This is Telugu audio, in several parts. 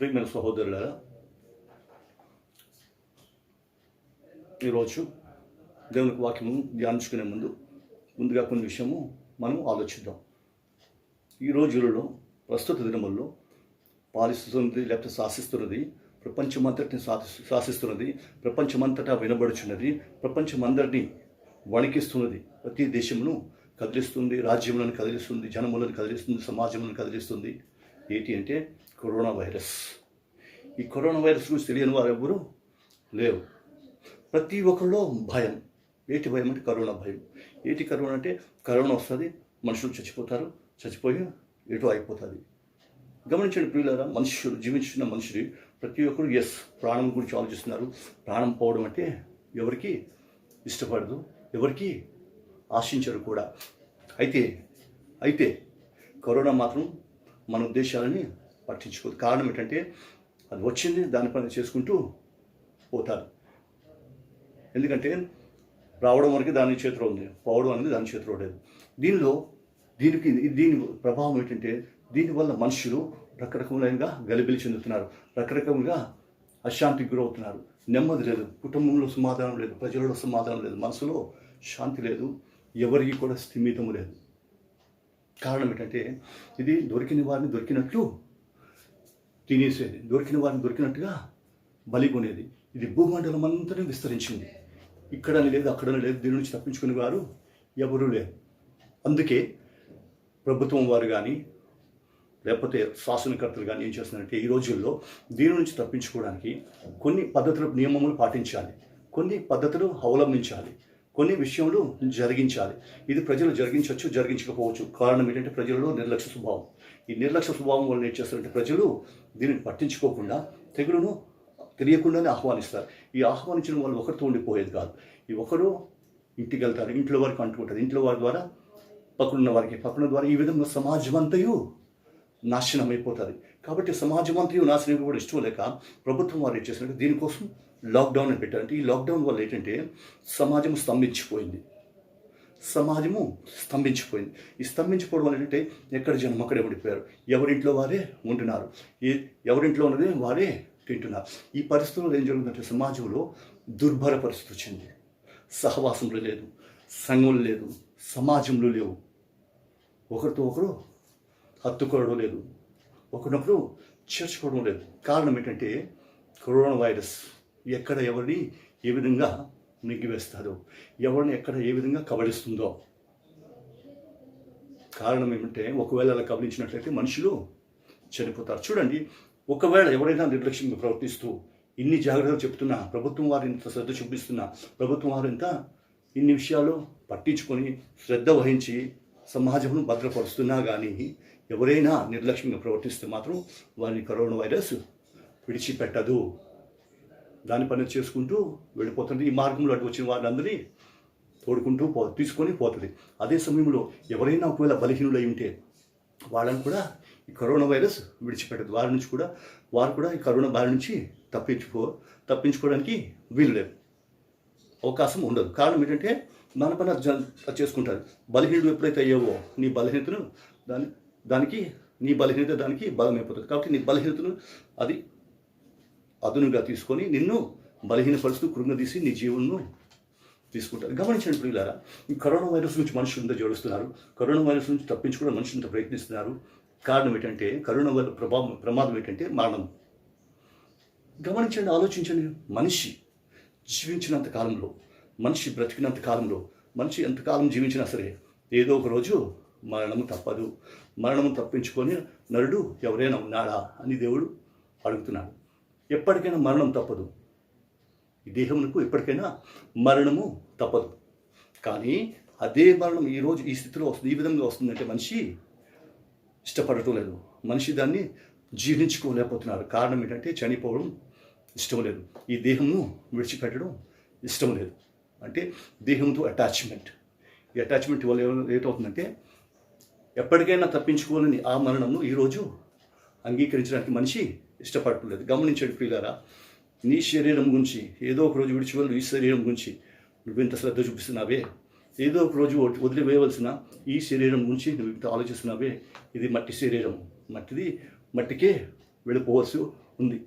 ప్రియమైన సహోదరులారా, ఈరోజు దేవునికి వాక్యము ధ్యానించుకునే ముందుగా కొన్ని విషయము మనం ఆలోచిద్దాం. ఈ రోజులలో ప్రస్తుత దినముల్లో పాలిస్తున్నది లేకపోతే శాసిస్తున్నది ప్రపంచమంతటిని శాసిస్తున్నది, ప్రపంచమంతటా వినబడుచున్నది, ప్రపంచమందరినీ వణికిస్తున్నది, ప్రతి దేశమును కదిలిస్తుంది, రాజ్యములను కదిలిస్తుంది, జనములను కదిలిస్తుంది, సమాజములను కదిలిస్తుంది. ఏంటి అంటే కరోనా వైరస్. ఈ కరోనా వైరస్ గురించి తెలియని వారు ఎవరు లేవు. ప్రతి ఒక్కరిలో భయం. ఏంటి భయం అంటే కరోనా భయం. ఏంటి కరోనా అంటే కరోనా వస్తుంది, మనుషులు చచ్చిపోతారు, చచ్చిపోయి ఎటో అయిపోతుంది. గమనించండి ప్రియులారా, మనుషులు జీవించిన మనుషులు ప్రతి ఒక్కరు ప్రాణం గురించి ఆలోచిస్తున్నారు. ప్రాణం పోవడం అంటే ఎవరికి ఇష్టపడదు, ఎవరికి ఆశించరు కూడా. అయితే కరోనా మాత్రం మన ఉద్దేశాలని పట్టించుకోదు. కారణం ఏంటంటే అది వచ్చింది, దాని పని చేసుకుంటూ పోతారు. ఎందుకంటే రావడం వరకు దాని చేతిలో ఉంది, పోవడం అనేది దాని చేతిలో లేదు. దీని ప్రభావం ఏంటంటే దీనివల్ల మనుషులు రకరకములుగా గలిబిలి చెందుతున్నారు, రకరకములుగా అశాంతికి గురవుతున్నారు. నెమ్మది లేదు, కుటుంబంలో సమాధానం లేదు, ప్రజలలో సమాధానం లేదు, మనసులో శాంతి లేదు, ఎవరికి కూడా స్థిమితము లేదు. కారణం ఏంటంటే ఇది దొరికిన వారిని దొరికినట్లు తినేసేది, దొరికిన వారిని దొరికినట్టుగా బలికొనేది. ఇది భూమండలం అంతటా విస్తరించింది. ఇక్కడని లేదు, అక్కడని లేదు, దీని నుంచి తప్పించుకునే వారు ఎవరూ లేరు. అందుకే ప్రభుత్వం వారు కానీ లేకపోతే శాసనకర్తలు కానీ ఏం చేస్తున్నారంటే ఈ రోజుల్లో దీని నుంచి తప్పించుకోవడానికి కొన్ని పద్ధతులు, నియమములు పాటించాలి, కొన్ని పద్ధతులు అవలంబించాలి, కొన్ని విషయంలో జరిగించాలి. ఇది ప్రజలు జరిగించవచ్చు, జరిగించకపోవచ్చు. కారణం ఏంటంటే ప్రజలలో నిర్లక్ష్య స్వభావం. ఈ నిర్లక్ష్య స్వభావం వల్ల ఏం చేస్తారంటే ప్రజలు దీనిని పట్టించుకోకుండా తెగులును తెలియకుండానే ఆహ్వానిస్తారు. ఈ ఆహ్వానించిన వాళ్ళు ఒకరితో ఉండిపోయేది కాదు. ఈ ఒకరు ఇంటికి వెళ్తారు, ఇంట్లో వారికి అంటుకుంటారు, ఇంట్లో వారి ద్వారా పక్కనున్న వారికి, పక్కన ద్వారా ఈ విధంగా సమాజం అంతయు నాశనం అయిపోతుంది. కాబట్టి సమాజం అంతయు నాశనం కూడా ఇష్టం లేక ప్రభుత్వం వారు ఏం చేసినట్టు దీనికోసం లాక్డౌన్ అని పెట్టారంటే ఈ లాక్డౌన్ వల్ల ఏంటంటే సమాజం స్తంభించిపోయింది. ఈ స్తంభించిపోవడం వల్ల ఏంటంటే ఎక్కడ జనం అక్కడే ఉండిపోయారు. ఎవరింట్లో వారే ఉంటున్నారు, ఎవరింట్లో ఉన్నదే వారే తింటున్నారు. ఈ పరిస్థితుల్లో ఏం జరుగుతుందంటే సమాజంలో దుర్భర పరిస్థితి వచ్చింది. సహవాసంలో లేదు, సంఘంలో లేదు, సమాజంలో లేవు, ఒకరితో ఒకరు హత్తుకోవడం లేదు, ఒకరినొకరు చేర్చుకోవడం లేదు. కారణం ఏంటంటే కరోనా వైరస్ ఎక్కడ ఎవరిని ఏ విధంగా మింగివేస్తుందో, ఎవరిని ఎక్కడ ఏ విధంగా కబళిస్తుందో. కారణం ఏమంటే ఒకవేళ అలా కబళించినట్లయితే మనుషులు చనిపోతారు. చూడండి, ఒకవేళ ఎవరైనా నిర్లక్ష్యంగా ప్రవర్తిస్తూ ఇన్ని జాగ్రత్తలు చెప్తున్నా, ప్రభుత్వం వారు ఇంత శ్రద్ధ చూపిస్తున్నా, ప్రభుత్వం వారు ఇంత ఇన్ని విషయాలు పట్టించుకొని శ్రద్ధ వహించి సమాజంను భద్రపరుస్తున్నా కానీ ఎవరైనా నిర్లక్ష్యంగా ప్రవర్తిస్తే మాత్రం వారిని కరోనా వైరస్ విడిచిపెట్టదు. దాని పని చేసుకుంటూ వెళ్ళిపోతుంది. ఈ మార్గంలో అటు వచ్చిన వారందరినీ తోడుకుంటూ తీసుకొని పోతుంది. అదే సమయంలో ఎవరైనా ఒకవేళ బలహీనులై ఉంటే వాళ్ళని కూడా ఈ కరోనా వైరస్ విడిచిపెట్టదు. వారు కూడా ఈ కరోనా బారి నుంచి తప్పించుకోవడానికి వీలు లేదు, అవకాశం ఉండదు. కారణం ఏంటంటే మన పని చేసుకుంటారు. బలహీనుడు ఎప్పుడైతే అయ్యావో నీ బలహీనతను నీ బలహీనత దానికి బలం అయిపోతుంది. కాబట్టి నీ బలహీనతను అది అదునుగా తీసుకొని నిన్ను బలహీనపరుస్తూ కృంగదీసి నీ జీవనను తీసుకుంటారు. గమనించండి ప్రియులారా, ఈ కరోనా వైరస్ నుంచి మనుషులంతా జోడిస్తున్నారు, కరోనా వైరస్ నుంచి తప్పించుకోవడం మనుషులంతా ప్రయత్నిస్తున్నారు. కారణం ఏంటంటే కరోనా వైరస్ ప్రమాదం ఏంటంటే మరణం. గమనించండి, ఆలోచించండి. మనిషి జీవించినంత కాలంలో, మనిషి బ్రతికినంత కాలంలో, మనిషి ఎంతకాలం జీవించినా సరే ఏదో ఒక రోజు మరణము తప్పదు. మరణము తప్పించుకొని నరుడు ఎవరైనా ఉన్నాడా అని దేవుడు అడుగుతున్నాడు. ఎప్పటికైనా మరణం తప్పదు. ఈ దేహమునకు ఎప్పటికైనా మరణము తప్పదు. కానీ అదే మరణం ఈరోజు ఈ స్థితిలో వస్తుంది, ఈ విధంగా వస్తుందంటే మనిషి ఇష్టపడటం లేదు, మనిషి దాన్ని జీర్ణించుకోలేకపోతున్నారు. కారణం ఏంటంటే చనిపోవడం ఇష్టం లేదు, ఈ దేహమును విడిచిపెట్టడం ఇష్టం లేదు. అంటే దేహంతో అటాచ్మెంట్. ఈ అటాచ్మెంట్ వల్ల ఏమవుతుందంటే ఎప్పటికైనా తప్పించుకోవాలని ఆ మరణంను ఈరోజు అంగీకరించడానికి మనిషి ఇష్టపడలేదు. గమనించండి ప్రియులారా, నీ శరీరం గురించి ఏదో ఒక రోజు విడిచి ఈ శరీరం గురించి నువ్వెంత శ్రద్ధ చూపిస్తున్నావే, ఏదో ఒక రోజు వదిలివేయవలసిన ఈ శరీరం గురించి నువ్వు ఇంత ఆలోచిస్తున్నావే. ఇది మట్టి శరీరం, మట్టికే వెళ్ళిపోవచ్చు, ఉంది.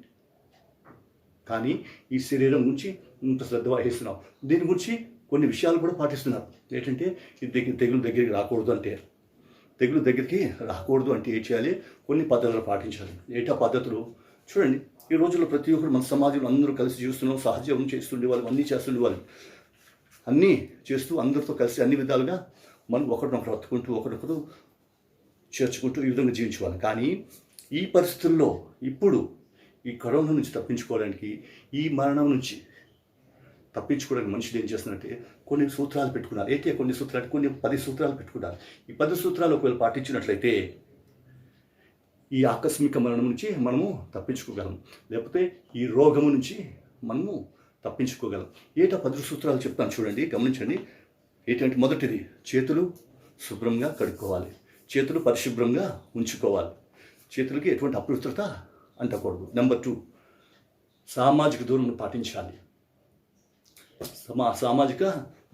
కానీ ఈ శరీరం గురించి ఇంత శ్రద్ధ వహిస్తున్నాం. దీని గురించి కొన్ని విషయాలు కూడా పాటిస్తున్నారు. ఏంటంటే ఈ తెగులు దగ్గరికి రాకూడదు అంటే, తెగులు దగ్గరికి రాకూడదు అంటే ఏం చేయాలి? కొన్ని పద్ధతులు పాటించాలి. ఏంటా పద్ధతులు? చూడండి, ఈ రోజుల్లో ప్రతి ఒక్కరు మన సమాజంలో అందరూ కలిసి చూస్తున్నాం, సహజీవనం చేస్తుండే వాళ్ళు, అన్నీ చేస్తుండే వాళ్ళు, అన్నీ చేస్తూ అందరితో కలిసి అన్ని విధాలుగా మనం ఒకరినొకరు హత్తుకుంటూ ఒకరినొకరు చేర్చుకుంటూ ఈ విధంగా జీవించేవాళ్ళం. కానీ ఈ పరిస్థితుల్లో ఇప్పుడు ఈ కరోనా నుంచి తప్పించుకోవడానికి, ఈ మరణం నుంచి తప్పించుకోవడానికి మనుషులు ఏం చేస్తున్నారంటే కొన్ని సూత్రాలు పెట్టుకున్నారు. అయితే కొన్ని సూత్రాలు, కొన్ని 10 సూత్రాలు పెట్టుకున్నారు. ఈ 10 సూత్రాలు ఒకవేళ పాటించినట్లయితే ఈ ఆకస్మిక మరణం నుంచి మనము తప్పించుకోగలం, లేకపోతే ఈ రోగము నుంచి మనము తప్పించుకోగలం. ఏటా 10 సూత్రాలు చెప్తాను, చూడండి, గమనించండి. ఏంటంటే మొదటిది, చేతులు శుభ్రంగా కడుక్కోవాలి, చేతులు పరిశుభ్రంగా ఉంచుకోవాలి, చేతులకి ఎటువంటి అపవిత్రత అంటకూడదు. నెంబర్ 2, సామాజిక దూరం పాటించాలి, సామాజిక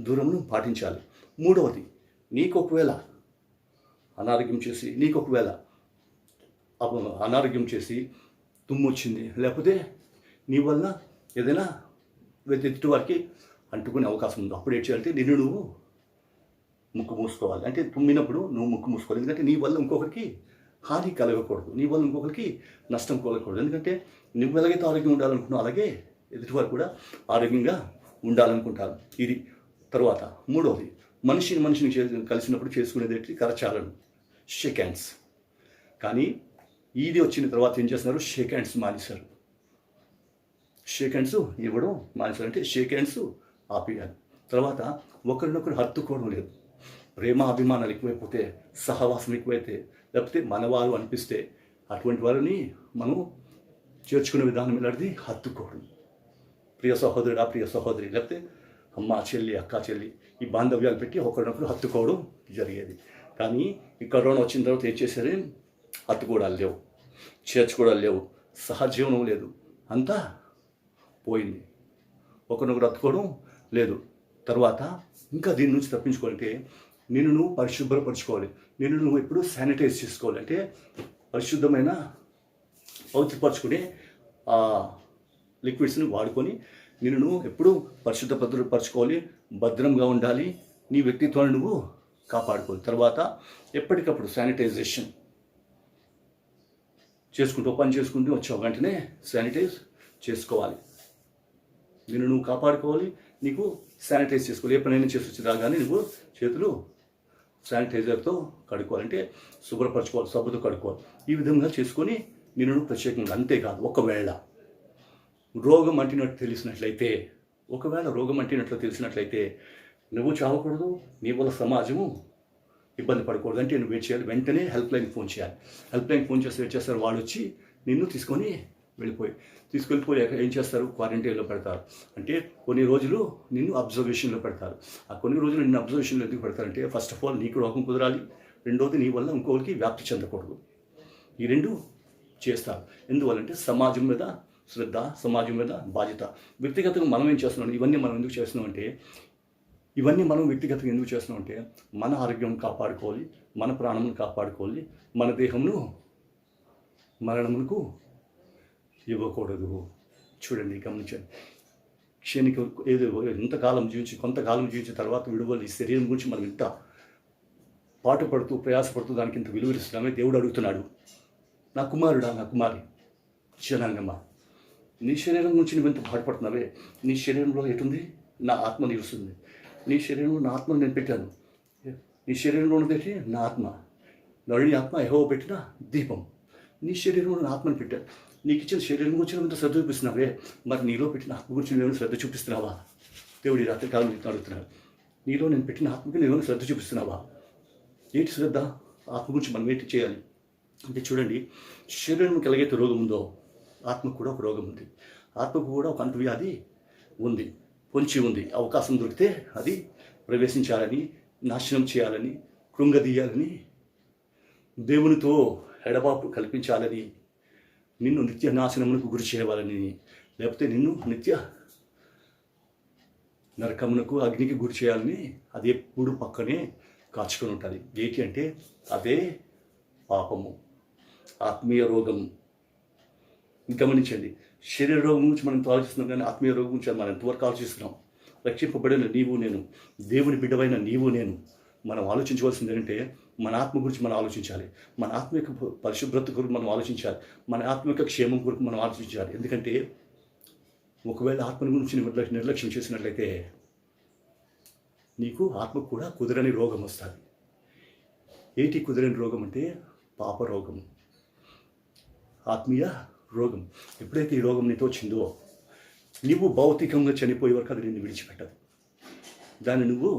దూరంను పాటించాలి. మూడవది, నీకు ఒకవేళ అనారోగ్యం చేసి తుమ్ము వచ్చింది, లేకపోతే నీ వల్ల ఏదైనా ఎదుటి వారికి అంటుకునే అవకాశం ఉంది, అప్పుడు ఏం చేయాలంటే నువ్వు ముక్కు మూసుకోవాలి. అంటే తుమ్మినప్పుడు నువ్వు ముక్కు మూసుకోవాలి. ఎందుకంటే నీ వల్ల ఇంకొకరికి హాని కలగకూడదు, నీ వల్ల ఇంకొకరికి నష్టం కలగకూడదు. ఎందుకంటే నువ్వు ఎలాగైతే ఆరోగ్యం ఉండాలనుకుంటున్నావు అలాగే ఎదుటివారు కూడా ఆరోగ్యంగా ఉండాలనుకుంటారు. ఇది. తర్వాత మూడవది, మనిషిని కలిసినప్పుడు చేసుకునేది ఏంటి? కరచాలనం, షేక్ హ్యాండ్స్. కానీ ఇది వచ్చిన తర్వాత ఏం చేస్తున్నారు? షేక్ హ్యాండ్స్ మానేశారు. షేక్ హ్యాండ్స్ ఇవ్వడం మానేశారు. అంటే షేక్ హ్యాండ్స్ ఆపేయాలి. తర్వాత ఒకరినొకరు హత్తుకోవడం లేదు. ప్రేమ అభిమానాలు ఎక్కువైపోతే, సహవాసం ఎక్కువైతే, లేకపోతే మనవారు అనిపిస్తే అటువంటి వారిని మనం చేర్చుకునే విధానం ఎలాంటిది? హత్తుకోవడం. ప్రియ సహోదరుడా, ప్రియ సహోదరి, లేకపోతే అమ్మ చెల్లి, అక్క చెల్లి, ఈ బాంధవ్యాలు పెట్టి ఒకరినొకరు హత్తుకోవడం జరిగేది. కానీ ఈ కరోనా వచ్చిన తర్వాత ఏం చేశారు? హత్తుకోవడాలు లేవు, చేర్చుకోవడాలు లేవు, సహజీవనం లేదు, అంతా పోయింది. ఒకరినొకరు హత్తుకోవడం లేదు. తర్వాత ఇంకా దీని నుంచి తప్పించుకోవాలంటే నిన్ను నువ్వు పరిశుభ్రపరచుకోవాలి, నిన్ను నువ్వు ఎప్పుడు శానిటైజ్ చేసుకోవాలి. అంటే పరిశుద్ధమైన పవిత్రపరచుకునే లిక్విడ్స్ని వాడుకొని నిన్ను నువ్వు ఎప్పుడు భద్రపరచుకోవాలి, భద్రంగా ఉండాలి, నీ వ్యక్తిత్వాన్ని నువ్వు కాపాడుకోవాలి. తర్వాత ఎప్పటికప్పుడు శానిటైజేషన్ చేసుకుంటూ పని చేసుకుంటూ వచ్చావు వెంటనే శానిటైజ్ చేసుకోవాలి, నిన్ను నువ్వు కాపాడుకోవాలి, నీకు శానిటైజ్ చేసుకోవాలి. ఏ పనైనా చేసి వచ్చి రాగానే నువ్వు చేతులు శానిటైజర్తో కడుక్కోవాలి, అంటే శుభ్రపరచుకోవాలి, సబ్బుతో కడుక్కోవాలి. ఈ విధంగా చేసుకొని నిన్ను నువ్వు ప్రత్యేకంగా. అంతేకాదు, ఒకవేళ రోగం అంటినట్టు తెలిసినట్లయితే నువ్వు చావకూడదు, నీ వల్ల సమాజము ఇబ్బంది పడకూడదు. అంటే నువ్వు ఏం చేయాలి? వెంటనే హెల్ప్ లైన్ ఫోన్ చేయాలి. హెల్ప్ లైన్ ఫోన్ చేస్తే ఏం చేస్తారు? వాళ్ళు వచ్చి నిన్ను తీసుకెళ్ళిపోయి ఏం చేస్తారు? క్వారంటైన్లో పెడతారు. అంటే కొన్ని రోజులు నిన్ను అబ్జర్వేషన్లో పెడతారు. ఆ కొన్ని రోజులు నిన్ను అబ్జర్వేషన్లో ఎందుకు పెడతారంటే, ఫస్ట్ ఆఫ్ ఆల్ నీకు రోగం కుదరాలి, రెండోది నీ వల్ల ఇంకొకరికి వ్యాప్తి చెందకూడదు. ఈ రెండు చేస్తారు. ఎందువల్లంటే సమాజం మీద శ్రద్ధ, సమాజం మీద బాధ్యత. వ్యక్తిగతంగా మనం ఏం చేస్తున్నాం? ఇవన్నీ మనం వ్యక్తిగతంగా ఎందుకు చేస్తున్నామంటే మన ఆరోగ్యం కాపాడుకోవాలి, మన ప్రాణమును కాపాడుకోవాలి, మన దేహమును మరణమునకు ఇవ్వకూడదు. చూడండి, గమనించండి. కొంతకాలం జీవించిన తర్వాత విడుదల ఈ శరీరం గురించి మనం ఇంత పాటుపడుతూ ప్రయాసపడుతూ దానికి ఇంత విలువరిస్తున్నామే. దేవుడు అడుగుతున్నాడు, నా కుమారుడా, నా కుమారి, జనాంగమా, నీ శరీరం గురించి నువ్వు ఎంత బాధపడుతున్నావే? నీ శరీరంలో ఎటుంది? నా ఆత్మ నిలుస్తుంది. నీ శరీరంలో నా ఆత్మను నేను పెట్టాను. నీ శరీరంలో ఉన్నదేంటి? నా ఆత్మ. నడి ఆత్మ యెహోవా పెట్టిన దీపం. నీ శరీరంలో నా ఆత్మను పెట్టాను. నీకు ఇచ్చిన శరీరం గురించి నువ్వు ఇంత శ్రద్ధ చూపిస్తున్నావే, మరి నీలో పెట్టిన ఆత్మ గురించి నువ్వేమైనా శ్రద్ధ చూపిస్తున్నావా? దేవుడి రాత్రికాలం అడుగుతున్నాడు, నీలో నేను పెట్టిన ఆత్మకి నువ్వేమైనా శ్రద్ధ చూపిస్తున్నావా? ఏంటి శ్రద్ధ? ఆత్మ గురించి మనం ఏంటి చేయాలి అంటే, చూడండి, శరీరంకి ఎలాగైతే రోగం ఉందో ఆత్మకు కూడా ఒక రోగం ఉంది. ఆత్మకు కూడా ఒక అంటువ్యాధి ఉంది, పొంచి ఉంది. అవకాశం దొరికితే అది ప్రవేశించాలని, నాశనం చేయాలని, కృంగదీయాలని, దేవునితో ఎడబాపు కల్పించాలని, నిన్ను నిత్య నాశనమునకు గురి చేయాలని, లేకపోతే నిన్ను నిత్య నరకమునకు, అగ్నికి గురి చేయాలని అది ఎప్పుడు పక్కనే కాచుకొని ఉంటుంది. ఏంటి అంటే అదే పాపము, ఆత్మీయ రోగం. గమనించండి. శరీర రోగం గురించి మనం ఆలోచిస్తున్నాం కానీ ఆత్మీయ రోగం గురించి మనం ఎంతవరకు ఆలోచిస్తున్నాం? రక్షింపబడిన నీవు నేను, దేవుని బిడ్డవైన నీవు నేను, మనం ఆలోచించవలసింది ఏంటంటే మన ఆత్మ గురించి మనం ఆలోచించాలి. మన ఆత్మ యొక్క పరిశుభ్రత గురించి మనం ఆలోచించాలి. మన ఆత్మ యొక్క క్షేమం గురించి మనం ఆలోచించాలి. ఎందుకంటే ఒకవేళ ఆత్మని గురించి నిర్లక్ష్యం చేసినట్లయితే నీకు ఆత్మకు కూడా కుదరని రోగం వస్తుంది. ఏంటి కుదరని రోగం అంటే పాప రోగం, ఆత్మీయ రోగం. ఎప్పుడైతే ఈ రోగం నీతో వచ్చిందో నువ్వు భౌతికంగా చనిపోయే వరకు అది నిన్ను విడిచిపెట్టదు. దాన్ని నువ్వు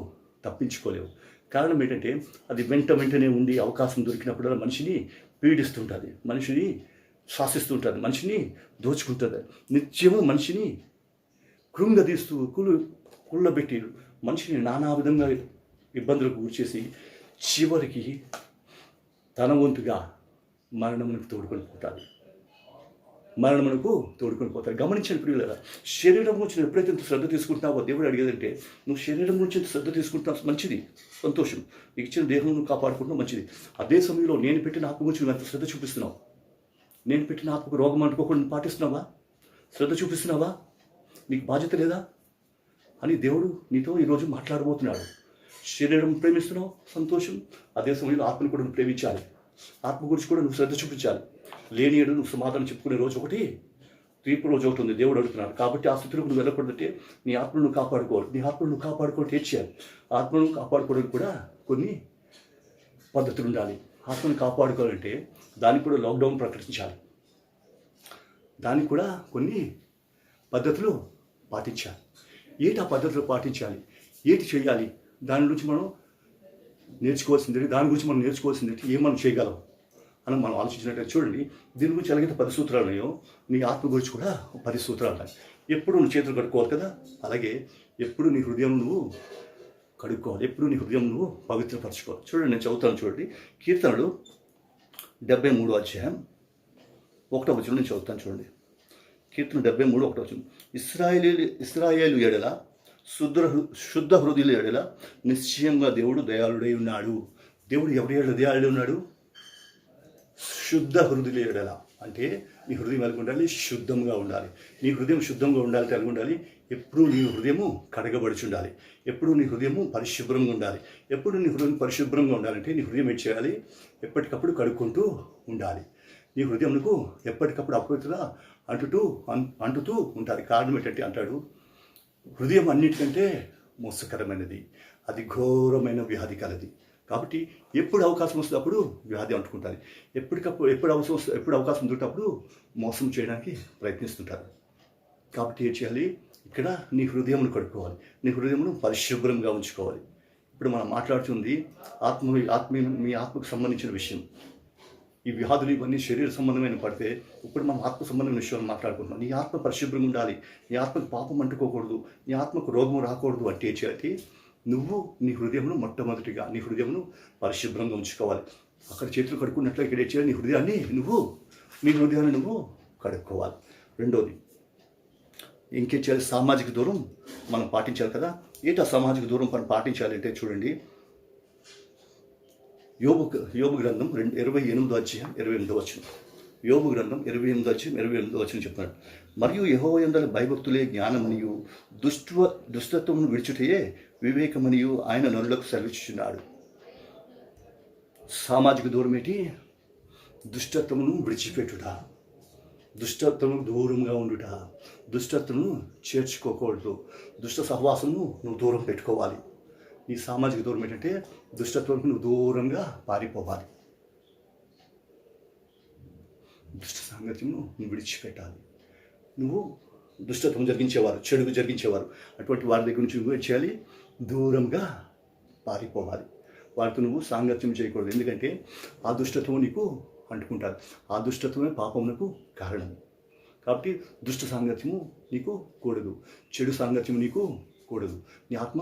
తప్పించుకోలేవు. కారణం ఏంటంటే అది వెంటనే ఉండి అవకాశం దొరికినప్పుడు మనిషిని పీడిస్తుంటుంది, మనిషిని శాసిస్తుంటుంది, మనిషిని దోచుకుంటుంది, నిత్యము మనిషిని కృంగదీస్తూ కుళ్ళబెట్టి మనిషిని నానా విధంగా ఇబ్బందులకు గురిచేసి చివరికి తన వంతుగా మరణమునకు తోడుకొని పోతాడు. గమనించండి ప్రియులారా, శరీరం గురించి ఎప్పుడైతే ఇంత శ్రద్ధ తీసుకుంటున్నావో దేవుడు అడిగేదంటే నువ్వు శరీరం గురించి ఇంత శ్రద్ధ తీసుకుంటున్నావు, మంచిది, సంతోషం. నీకు ఇచ్చిన దేహం నువ్వు కాపాడుకుంటున్నావు, మంచిది. అదే సమయంలో నేను పెట్టిన ఆత్మ గురించి నువ్వు ఎంత శ్రద్ధ చూపిస్తున్నావు? నేను పెట్టిన ఆత్మకు రోగం అంటుకోకుండా పాటిస్తున్నావా? శ్రద్ధ చూపిస్తున్నావా? నీకు బాధ్యత లేదా అని దేవుడు నీతో ఈరోజు మాట్లాడబోతున్నాడు. శరీరం ప్రేమిస్తున్నావు, సంతోషం. అదే సమయంలో ఆత్మను కూడా నువ్వు ప్రేమించాలి. ఆత్మ గురించి కూడా నువ్వు శ్రద్ధ చూపించాలి. లేని ఏడు నువ్వు సమాధానం చెప్పుకునే రోజు ఒకటి, తీర్పు రోజు ఒకటి ఉంది. దేవుడు అడుగుతున్నాడు. కాబట్టి ఆ స్థితిలో నువ్వు వెళ్ళకూడదంటే నీ ఆత్మను నువ్వు కాపాడుకోవాలి. నీ ఆత్మను నువ్వు కాపాడుకోవడం ఏం చేయాలి? ఆత్మను కాపాడుకోవడానికి కూడా కొన్ని పద్ధతులు ఉండాలి. ఆత్మను కాపాడుకోవాలంటే దానికి కూడా లాక్డౌన్ ప్రకటించాలి. దానికి కూడా కొన్ని పద్ధతులు పాటించాలి. ఏంటి ఆ పద్ధతులు పాటించాలి? ఏంటి చేయాలి? దాని గురించి మనం నేర్చుకోవాల్సింది, దాని గురించి మనం నేర్చుకోవాల్సింది ఏం మనం చేయగలం అని మనం ఆలోచించినట్టు చూడండి. దీని గురించి ఎలాగైతే 10 సూత్రాలు ఉన్నాయో నీ ఆత్మ గురించి కూడా 10 సూత్రాలు ఉన్నాయి. ఎప్పుడు నువ్వు చేతులు కడుక్కోవాలి కదా, అలాగే ఎప్పుడు నీ హృదయం నువ్వు కడుక్కోవాలి, ఎప్పుడు నీ హృదయం నువ్వు పవిత్రపరచుకోవాలి. చూడండి, నేను చదువుతాను చూడండి. కీర్తనలు 73వ అధ్యాయం 1వ వచనం నేను చదువుతాను చూడండి. కీర్తన 73 1వ వచనం. ఇశ్రాయేలు ఎడల శుద్ధ హృదయుల ఎడల నిశ్చయంగా దేవుడు దయాళుడై ఉన్నాడు. దేవుడు ఎవరి ఎడల దయాళుడై ఉన్నాడు? శుద్ధ హృదయుల ఎడల. అంటే నీ హృదయం ఎలా ఉండాలి? శుద్ధంగా ఉండాలి. నీ హృదయం శుద్ధంగా ఉండాలి, ఎలా ఉండాలి? ఎప్పుడు నీ హృదయము కడగబడిచి ఉండాలి. ఎప్పుడు నీ హృదయము పరిశుభ్రంగా ఉండాలి. ఎప్పుడు నీ హృదయం పరిశుభ్రంగా ఉండాలంటే నీ హృదయం ఏం చేయాలి? ఎప్పటికప్పుడు కడుక్కుంటూ ఉండాలి. నీ హృదయంకు ఎప్పటికప్పుడు అపవిత్రత అంటుతూ ఉంటుంది. కారణం ఏంటంటే అంటాడు, హృదయం అన్నిటికంటే మోసకరమైనది, అది ఘోరమైన వ్యాధి కలది. కాబట్టి ఎప్పుడు అవకాశం వస్తే అప్పుడు వ్యాధి అంటుకుంటుంది. ఎప్పుడు అవకాశం దొరికినప్పుడు మోసం చేయడానికి ప్రయత్నిస్తుంటారు. కాబట్టి ఏం చేయాలి? ఇక్కడ నీ హృదయమును కడుక్కోవాలి, నీ హృదయమును పరిశుభ్రంగా ఉంచుకోవాలి. ఇప్పుడు మనం మాట్లాడుతుంది మీ ఆత్మకు సంబంధించిన విషయం. ఈ వ్యాధులు ఇవన్నీ శరీర సంబంధమైన పడితే ఇప్పుడు మనం ఆత్మ సంబంధమైన విషయాలు మాట్లాడుకుంటున్నాం. నీ ఆత్మ పరిశుభ్రంగా ఉండాలి, నీ ఆత్మకు పాపం అంటుకోకూడదు, నీ ఆత్మకు రోగం రాకూడదు. అంటే చేతి నువ్వు నీ హృదయమును మొట్టమొదటిగా నీ హృదయమును పరిశుభ్రంగా ఉంచుకోవాలి. అక్కడ చేతులు కడుక్కున్నట్లు ఇక్కడ చేయాలి, నీ హృదయాన్ని నువ్వు కడుక్కోవాలి. రెండోది ఇంకేం చేయాలి? సామాజిక దూరం మనం పాటించాలి కదా. ఏంటి ఆ సామాజిక దూరం మనం పాటించాలి అంటే చూడండి, యోబు గ్రంథం 28వ అధ్యాయం 28వ వచనం. యోబు గ్రంథం 28వ అధ్యాయం 28వ వచనం చెప్తున్నాడు. మరియు యెహోవా యందలి భయభక్తులే జ్ఞానమనియు దుష్టత్వమును విడిచుటయే వివేకమనియు ఆయన నరులకు సెలవిచ్చుచున్నాడు. సామాజిక దూరం ఏంటి? దుష్టత్వమును విడిచిపెట్టుట, దుష్టత్వమును దూరంగా ఉండుట, దుష్టత్వమును చేర్చుకోకూడదు, దుష్ట సహవాసమును నువ్వు దూరం పెట్టుకోవాలి. నీ సామాజిక దూరం ఏంటంటే దుష్టత్వానికి నువ్వు దూరంగా పారిపోవాలి. దుష్ట సాంగత్యమును నువ్వు విడిచిపెట్టాలి. నువ్వు దుష్టత్వం జరిగించేవారు, చెడుగు జరిగించేవారు, అటువంటి వారి దగ్గర నుంచి నువ్వు చేయాలి? దూరంగా పారిపోవాలి. వారితో నువ్వు సాంగత్యం చేయకూడదు. ఎందుకంటే ఆ దుష్టత్వం నీకు అంటుకుంటారు. ఆ దుష్టత్వమే పాపమునకు కారణం. కాబట్టి దుష్ట సాంగత్యము నీకు కూడదు, చెడు సాంగత్యము నీకు కూడదు. నీ ఆత్మ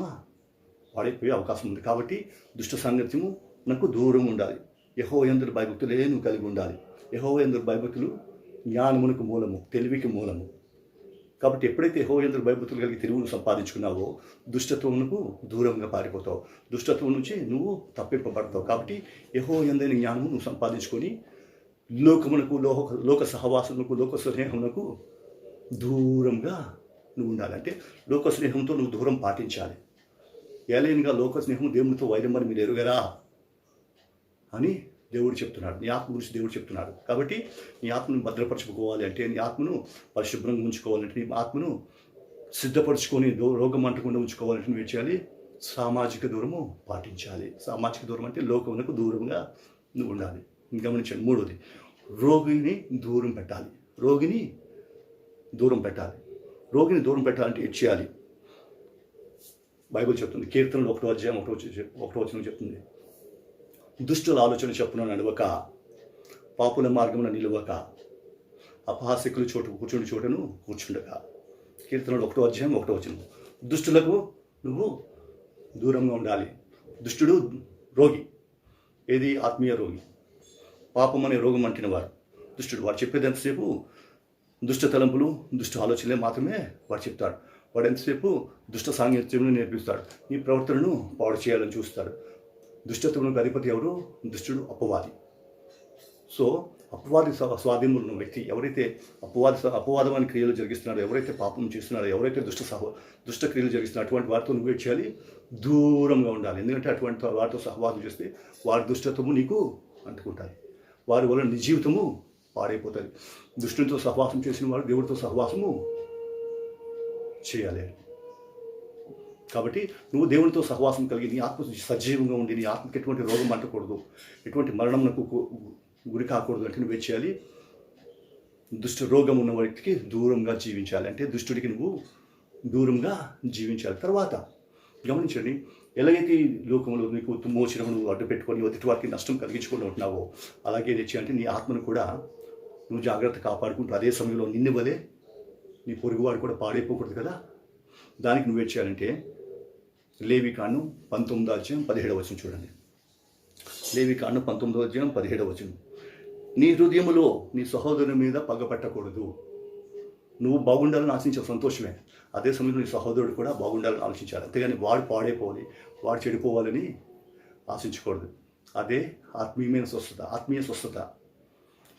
పాడైపోయే అవకాశం ఉంది. కాబట్టి దుష్ట సాంగత్యము నాకు దూరం ఉండాలి. యెహోవా యందు భయభక్తులే నువ్వు కలిగి ఉండాలి. యెహోవా యందు భయభక్తులు జ్ఞానమునకు మూలము, తెలివికి మూలము. కాబట్టి ఎప్పుడైతే యెహోవా యందు భయభక్తులు కలిగి తెలివిని సంపాదించుకున్నావో దుష్టత్వమునకు దూరంగా పారిపోతావు, దుష్టత్వం నుంచి నువ్వు తప్పింపబడతావు. కాబట్టి యెహోవా యందైన జ్ఞానము నువ్వు సంపాదించుకొని లోకమునకు లోక సహవాసములకు లోక స్నేహమునకు దూరంగా నువ్వు ఉండాలి. అంటే లోక స్నేహంతో నువ్వు దూరం పాటించాలి. ఏలైనగా లోక స్నేహం దేవునితో వైరమని మీరు ఎరుగరా అని దేవుడు చెప్తున్నాడు. నీ ఆత్మ గురించి దేవుడు చెప్తున్నాడు. కాబట్టి నీ ఆత్మను భద్రపరచుకోవాలి అంటే, నీ ఆత్మను పరిశుభ్రంగా ఉంచుకోవాలంటే, నీ ఆత్మను సిద్ధపరచుకొని రోగం అంటకుండా ఉంచుకోవాలంటే నువ్వు ఏం చేయాలి? సామాజిక దూరము పాటించాలి. సామాజిక దూరం అంటే లోకమునకు దూరంగా నువ్వు ఉండాలి. గమనించండి. మూడోది, రోగిని దూరం పెట్టాలి. రోగిని దూరం పెట్టాలి. రోగిని దూరం పెట్టాలంటే ఏం చేయాలి? బైబిల్ చెప్తుంది. కీర్తనలు 1వ అధ్యాయం 1వ వచనం చెప్తుంది, దుష్టుల ఆలోచన చెప్పున నడవక, పాపుల మార్గమున నిలువక, అపహాస్యకులు కూర్చుండి చోటను కూర్చుండక. కీర్తనలు 1వ అధ్యాయం 1వ వచనం. దుష్టులకు నువ్వు దూరంగా ఉండాలి. దుష్టుడు రోగి. ఏది? ఆత్మీయ రోగి. పాపం అనే రోగం అంటిన వారు దుష్టుడు. వాడు చెప్పేది ఎంతసేపు దుష్ట తలంపులు, దుష్ట ఆలోచనలే మాత్రమే వాడు చెప్తాడు. వాడు ఎంతసేపు దుష్ట సాంగత్యమును నేర్పిస్తాడు. నీ ప్రవర్తనను పాడు చేయాలని చూస్తాడు. దుష్టత్వములకు అధిపతి ఎవరు? దుష్టుడు, అపవాది. సో అపవాది స్వాధీనంలో ఉన్న వ్యక్తి ఎవరైతే అపవాదమైన క్రియలు జరిగిస్తున్నాడో, ఎవరైతే పాపం చేస్తున్నాడో, ఎవరైతే దుష్ట క్రియలు జరిగిస్తున్నాడో అటువంటి వారితో నువ్వు ఏం చేయాలి? దూరంగా ఉండాలి. ఎందుకంటే అటువంటి వారితో సహవాసం చేస్తే వారి దుష్టత్వము నీకు అంటుకుంటాయి. వారి వల్ల నీ జీవితము పాడైపోతుంది. దుష్టునితో సహవాసం చేసిన వారు దేవుడితో సహవాసము చేయాలి. కాబట్టి నువ్వు దేవునితో సహవాసం కలిగి నీ ఆత్మ సజీవంగా ఉండి నీ ఆత్మకి ఎటువంటి రోగం అంటకూడదు, ఎటువంటి మరణంకు గురి కాకూడదు అంటే నువ్వే చేయాలి? దుష్ట రోగం ఉన్న వ్యక్తికి దూరంగా జీవించాలి. అంటే దుష్టుడికి నువ్వు దూరంగా జీవించాలి. తర్వాత గమనించండి, ఎలాగైతే ఈ లోకంలో నీకు మోచనము నువ్వు అడ్డు పెట్టుకొని ఎదుటి వారికి నష్టం కలిగించుకుంటూ ఉంటున్నావో, అలాగే తెచ్చి నీ ఆత్మను కూడా నువ్వు జాగ్రత్త కాపాడుకుంటూ అదే సమయంలో నిన్ను వలే నీ పొరుగువాడు కూడా పాడైపోకూడదు కదా. దానికి నువ్వేం చేయాలంటే లేవికాండం 19వ అధ్యాయం 17వ వచనం చూడండి. లేవికాండం 19వ అధ్యాయం 17వ వచనం. నీ హృదయములో నీ సహోదరుని మీద పగపట్టకూడదు. నువ్వు బాగుండాలని ఆశించే సంతోషమే, అదే సమయంలో నీ సహోదరుడు కూడా బాగుండాలని ఆలోచించాలి. అంతేగాని వాడు పాడైపోవాలి, వాడు చెడిపోవాలని ఆశించకూడదు. అదే ఆత్మీయమైన స్వస్థత, ఆత్మీయ స్వస్థత.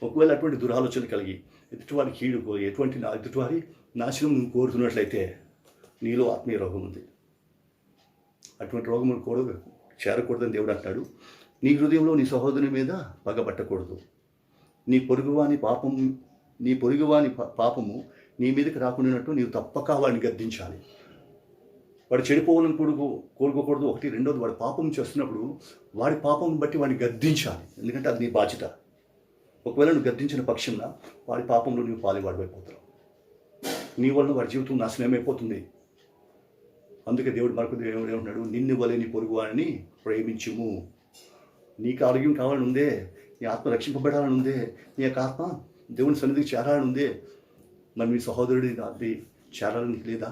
ఒకవేళ అటువంటి దురాలోచన కలిగి ఎదుటివారి కీడు, ఎదుటివారి నాశనం నువ్వు కోరుతున్నట్లయితే నీలో ఆత్మీయ రోగం ఉంది. అటువంటి రోగం చేరకూడదని దేవుడు అంటాడు. నీ హృదయంలో నీ సహోదరుని మీద పగబట్టకూడదు. నీ పొరుగువాని పాపము నీ మీదకి రాకుండానట్టు నీవు తప్పక వాడిని గద్దించాలి. వాడు చెడిపోవాలని కోరుకోకూడదు. ఒకటి. రెండోది, వాడు పాపం చేస్తున్నప్పుడు వాడి పాపం బట్టి వాడిని గద్దించాలి. ఎందుకంటే అది నీ బాధ్యత. ఒకవేళ నువ్వు గద్దించిన పక్షంలో వాడి పాపంలో నువ్వు పాలువాడిపోతావు. నీ వలన వాడి జీవితం నాశనం అయిపోతుంది. అందుకే దేవుడు ఏమంటున్నాడు? నిన్ను వలె నీ పొరుగు వాడిని ప్రేమించుము. నీకు ఆరోగ్యం కావాలని ఉందే, నీ ఆత్మ రక్షింపబడాలని ఉందే, నీ యొక్క ఆత్మ దేవుని సన్నిధికి చేరాలని ఉందే, మరి మీ సహోదరుడి అది చేరాలని నీకు లేదా?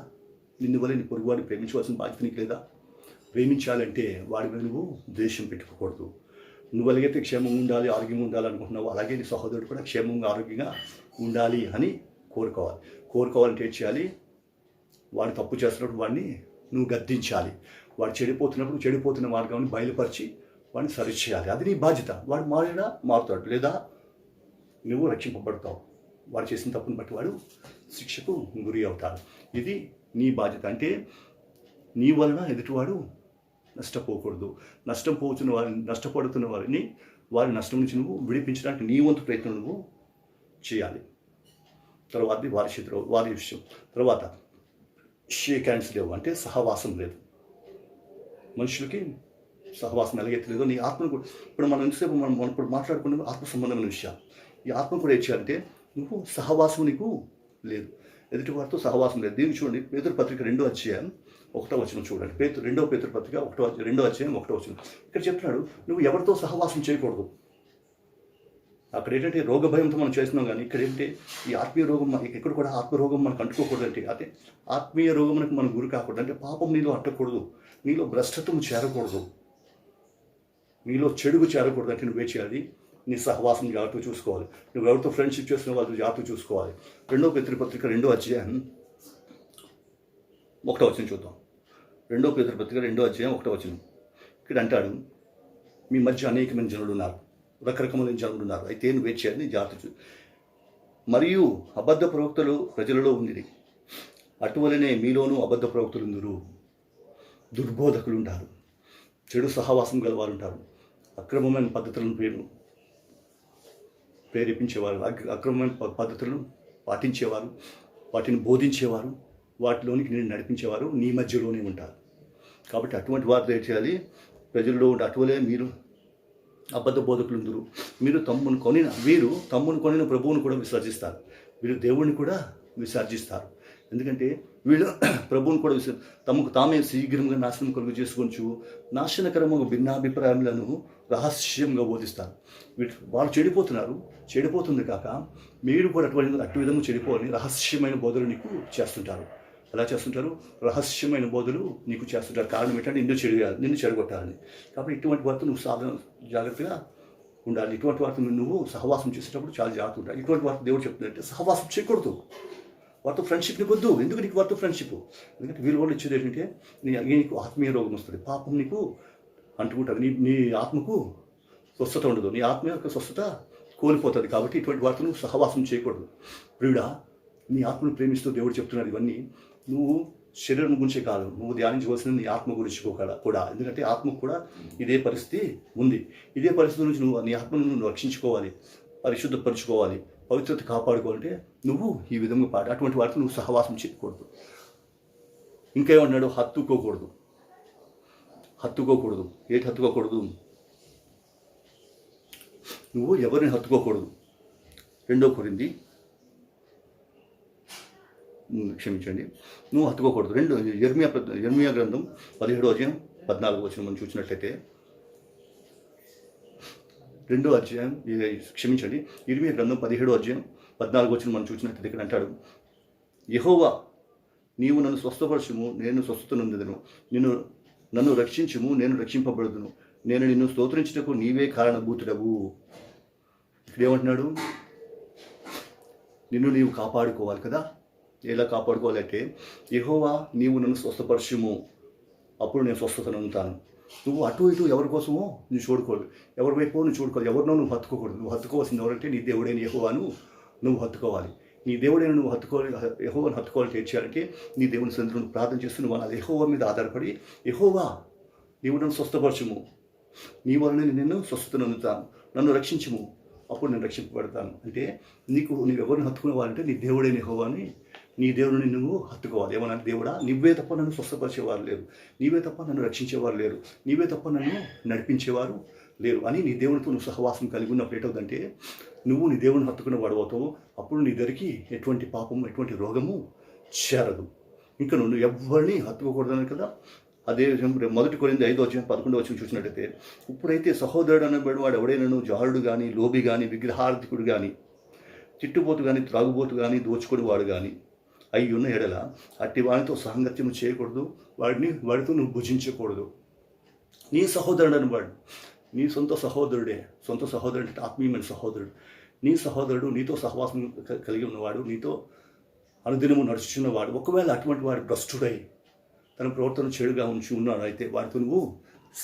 నిన్ను వలె నీ పొరుగు వాడిని ప్రేమించవలసిన బాధ్యత నీకు లేదా? ప్రేమించాలంటే వాడి మీద నువ్వు ద్వేషం పెట్టుకోకూడదు. నువ్వు ఎలాగైతే క్షేమంగా ఉండాలి, ఆరోగ్యంగా ఉండాలి అనుకుంటున్నావు, అలాగే నీ సహోదరుడు కూడా క్షేమంగా ఆరోగ్యంగా ఉండాలి అని కోరుకోవాలంటే ఏం చేయాలి? వాడు తప్పు చేస్తున్నప్పుడు వాడిని నువ్వు గద్దించాలి. వాడు చెడిపోతున్న మార్గాన్ని బయలుపరిచి వాడిని సరిచేయాలి. అది నీ బాధ్యత. వాడు మారుతాడు, లేదా నువ్వు రక్షింపబడతావు. వాడు చేసిన తప్పుని బట్టి వాడు శిక్షకు గురి అవుతాడు. ఇది నీ బాధ్యత. అంటే నీ వలన ఎదుటివాడు నష్టపోకూడదు. నష్టపడుతున్న వారిని వారి నష్టం నుంచి నువ్వు విడిపించడానికి నీ వంతు ప్రయత్నం నువ్వు చేయాలి. తర్వాత వారి విషయం. తర్వాత షేక్ హ్యాండ్స్ లేవు, అంటే సహవాసం లేదు. మనుషులకి సహవాసం ఎలాగైతే లేదో నీ ఆత్మను కూడా, ఇప్పుడు మనం ఎంతసేపు మనం ఇప్పుడు మాట్లాడుకునే ఆత్మ సంబంధమైన విషయాలు, ఈ ఆత్మ కూడా ఏం చేయాలంటే నువ్వు సహవాసం నీకు లేదు, ఎదుటి వారితో సహవాసం లేదు. దీన్ని చూడండి, పేతురు పత్రిక 2వ అధ్యాయం 1వ వచనం చూడండి. రెండవ పేతురు పత్రిక 2వ అధ్యాయం 1వ వచనం. ఇక్కడ చెప్తున్నాడు నువ్వు ఎవరితో సహవాసం చేయకూడదు. అక్కడ ఏంటంటే రోగ భయంతో మనం చేస్తున్నాం, కానీ ఇక్కడ ఏంటంటే ఈ ఆత్మీయ రోగం ఇక్కడ కూడా ఆత్మరోగం మనకు అంటుకోకూడదు. అంటే అదే ఆత్మీయ రోగం మనం గురి కాకూడదు. అంటే పాపం నీలో అట్టకూడదు, నీలో భ్రష్టత్వం చేరకూడదు, నీలో చెడుగు చేరకూడదు. అంటే నువ్వే చేయాలి? నీ సహవాసం జాగ్రత్తగా చూసుకోవాలి. నువ్వు ఎవరితో ఫ్రెండ్షిప్ చేస్తున్న వాళ్ళతో జాగ్రత్తగా చూసుకోవాలి. 2వ పేతురు పత్రిక 2వ అధ్యాయం 1వ వచనం చూద్దాం. 2వ పేతురు పత్రిక 2వ అధ్యాయం 1వ వచనం. ఇక్కడ అంటాడు, మీ మధ్య అనేకమైన జనులు ఉన్నారు, రకరకమైన జనులు ఉన్నారు. అయితే నువ్వు వెయిట్ చేయాలని జాగ్రత్త. మరియు అబద్ధ ప్రవక్తలు ప్రజలలో ఉంది, అటువలనే మీలోనూ అబద్ధ ప్రవక్తలు ఉందరు. దుర్బోధకులు ఉంటారు, చెడు సహవాసం గలవారు ఉంటారు, అక్రమమైన పద్ధతులను ప్రేరేపించేవారు, అక్రమమైన పద్ధతులను పాటించేవారు, వాటిని బోధించేవారు, వాటిలోనికి నేను నడిపించేవారు నీ మధ్యలోనే ఉంటారు. కాబట్టి అటువంటి వారితో ఏం చేయాలి? ప్రజల్లో ఉంటే అటువలే మీరు అబద్ధ బోధకులు ఉందరు. వీరు తమ్మును కొనిన ప్రభువును కూడా విసర్జిస్తారు. వీరు దేవుణ్ణి కూడా విసర్జిస్తారు. ఎందుకంటే వీళ్ళు ప్రభువును కూడా తమకు తామే శీఘ్రంగా నాశనం కలుగు చేసుకొంచు నాశనకరమైన భిన్నాభిప్రాయాలను రహస్యంగా బోధిస్తారు. వాళ్ళు చెడిపోతుంది కాక మీరు కూడా అటు విధంగా చెడిపోవాలని రహస్యమైన బోధలు నీకు చేస్తుంటారు. ఎలా చేస్తుంటారు? రహస్యమైన బోధలు నీకు చేస్తుంటారు. కారణం ఏంటంటే నిన్ను చెడగొట్టాలని. కాబట్టి ఇటువంటి వారితో నువ్వు జాగ్రత్తగా ఉండాలి. ఇటువంటి వారితో నువ్వు సహవాసం చేసేటప్పుడు చాలా జాగ్రత్త ఉండాలి. ఇటువంటి వారితో దేవుడు చెప్తుందంటే సహవాసం చేయకూడదు, వారితో ఫ్రెండ్షిప్ నీకు వద్దు. ఎందుకు నీకు వారితో ఫ్రెండ్షిప్? ఎందుకంటే వీళ్ళు వాళ్ళు ఇచ్చేది ఏంటంటే నీకు ఆత్మీయ రోగం వస్తుంది, పాపం నీకు అంటుకుంటుంది, నీ ఆత్మకు స్వస్థత ఉండదు, నీ ఆత్మ యొక్క స్వస్థత కోల్పోతుంది. కాబట్టి ఇటువంటి వారితో నువ్వు సహవాసం చేయకూడదు. ప్రియుడా, నీ ఆత్మను ప్రేమిస్తూ దేవుడు చెప్తున్నాడు ఇవన్నీ. నువ్వు శరీరం గురించే కాదు, నువ్వు ధ్యానించవలసిన నీ ఆత్మ గురించి కూడా. ఎందుకంటే ఆత్మకు కూడా ఇదే పరిస్థితి ఉంది. ఇదే పరిస్థితి నుంచి నువ్వు నీ ఆత్మను నువ్వు రక్షించుకోవాలి, పరిశుద్ధపరచుకోవాలి, పవిత్రత కాపాడుకోవాలంటే నువ్వు ఈ విధంగా అటువంటి వాటితో నువ్వు సహవాసం చేయకూడదు. ఇంకేమన్నాడు? హత్తుకోకూడదు. ఏంటి హత్తుకోకూడదు? నువ్వు ఎవరిని హత్తుకోకూడదు. 2 కొరింథీ నువ్వు హత్తుకోకూడదు. యెర్మీయా గ్రంథం 17వ అధ్యాయం 14వ వచనం మనం చూసినట్లయితే, 2వ అధ్యాయం యెర్మీయా గ్రంథం 17వ అధ్యాయం 14వ వచనం మనం చూసినట్లయితే ఇక్కడ అంటాడు, యెహోవా నీవు నన్ను స్వస్థపరచుము, నేను స్వస్థత నొందెదను, నన్ను రక్షించుము, నేను రక్షింపబడుదును, నేను నిన్ను స్తోత్రించుటకు నీవే కారణభూతుడవు. ఇక్కడ ఏమంటున్నాడు? నిన్ను నీవు కాపాడుకోవాలి కదా. ఎలా కాపాడుకోవాలంటే, యెహోవా నీవు నన్ను స్వస్థపరచుము, అప్పుడు నేను స్వస్థత నొందుతాను. నువ్వు అటు ఇటు ఎవరి కోసమో నువ్వు చూడకూడదు, ఎవరి వైపు నువ్వు చూడకూడదు, ఎవరినో నువ్వు హత్తుకోకూడదు. నువ్వు హత్తుకోవాల్సింది ఎవరంటే నీ దేవుడైన యెహోవాను నువ్వు హత్తుకోవాలి. నీ దేవుడైన నువ్వు యెహోవాను హత్తుకోవాలంటే ఏం చేయాలంటే, నీ దేవుని సన్నిధిలో ప్రార్థన చేస్తూ నువ్వు అలా యెహోవా మీద ఆధారపడి, యెహోవా నీవు నన్ను స్వస్థపరచుము, నీ వలన నిన్ను స్వస్థత నొందుతాను, నన్ను రక్షించుము, అప్పుడు నేను రక్షింపబడతాను. అంటే నీవు ఎవరిని హత్తుకునేవారంటే నీ దేవుడైన యెహోవాని, నీ దేవుడిని నువ్వు హత్తుకోవాలి. ఏమన్నా, దేవుడా నీవే తప్ప నన్ను స్వస్థపరిచేవారు లేరు, నీవే తప్ప నన్ను రక్షించేవారు లేరు, నీవే తప్ప నన్ను నడిపించేవారు లేరు అని నీ దేవునితో నువ్వు సహవాసం కలిగి ఉన్నప్పుడు ఏటవుతుందంటే, నువ్వు నీ దేవుని హత్తుకున్న వాడవుతావు. అప్పుడు నీ దగ్గరికి ఎటువంటి పాపము, ఎటువంటి రోగము చేరదు. ఇంకా నువ్వు ఎవరిని హత్తుకోకూడదని కదా. అదే 1 కొరింథీ 5వ అధ్యాయం 11వ వచనం చూసినట్టయితే, ఇప్పుడైతే సహోదరుడు అనబడి వాడు ఎవడైనాను జారుడు కానీ, లోబి కానీ, విగ్రహార్థికుడు కానీ, తిట్టుబోతు కానీ, త్రాగుబోతు కానీ, దోచుకునేవాడు కానీ అయి ఉన్న ఎడల అట్టి వాడితో సాంగత్యం చేయకూడదు, వాడితో నువ్వు భుజించకూడదు. నీ సహోదరుడు అనవాడు నీ సొంత సహోదరుడు అంటే ఆత్మీయమైన సహోదరుడు. నీ సహోదరుడు నీతో సహవాసం కలిగి ఉన్నవాడు, నీతో అనుదినము నడుచుచున్నవాడు. ఒకవేళ అటువంటి వాడు భ్రష్టుడై తన ప్రవర్తన చెడుగా ఉన్నాడు అయితే వాడితో నువ్వు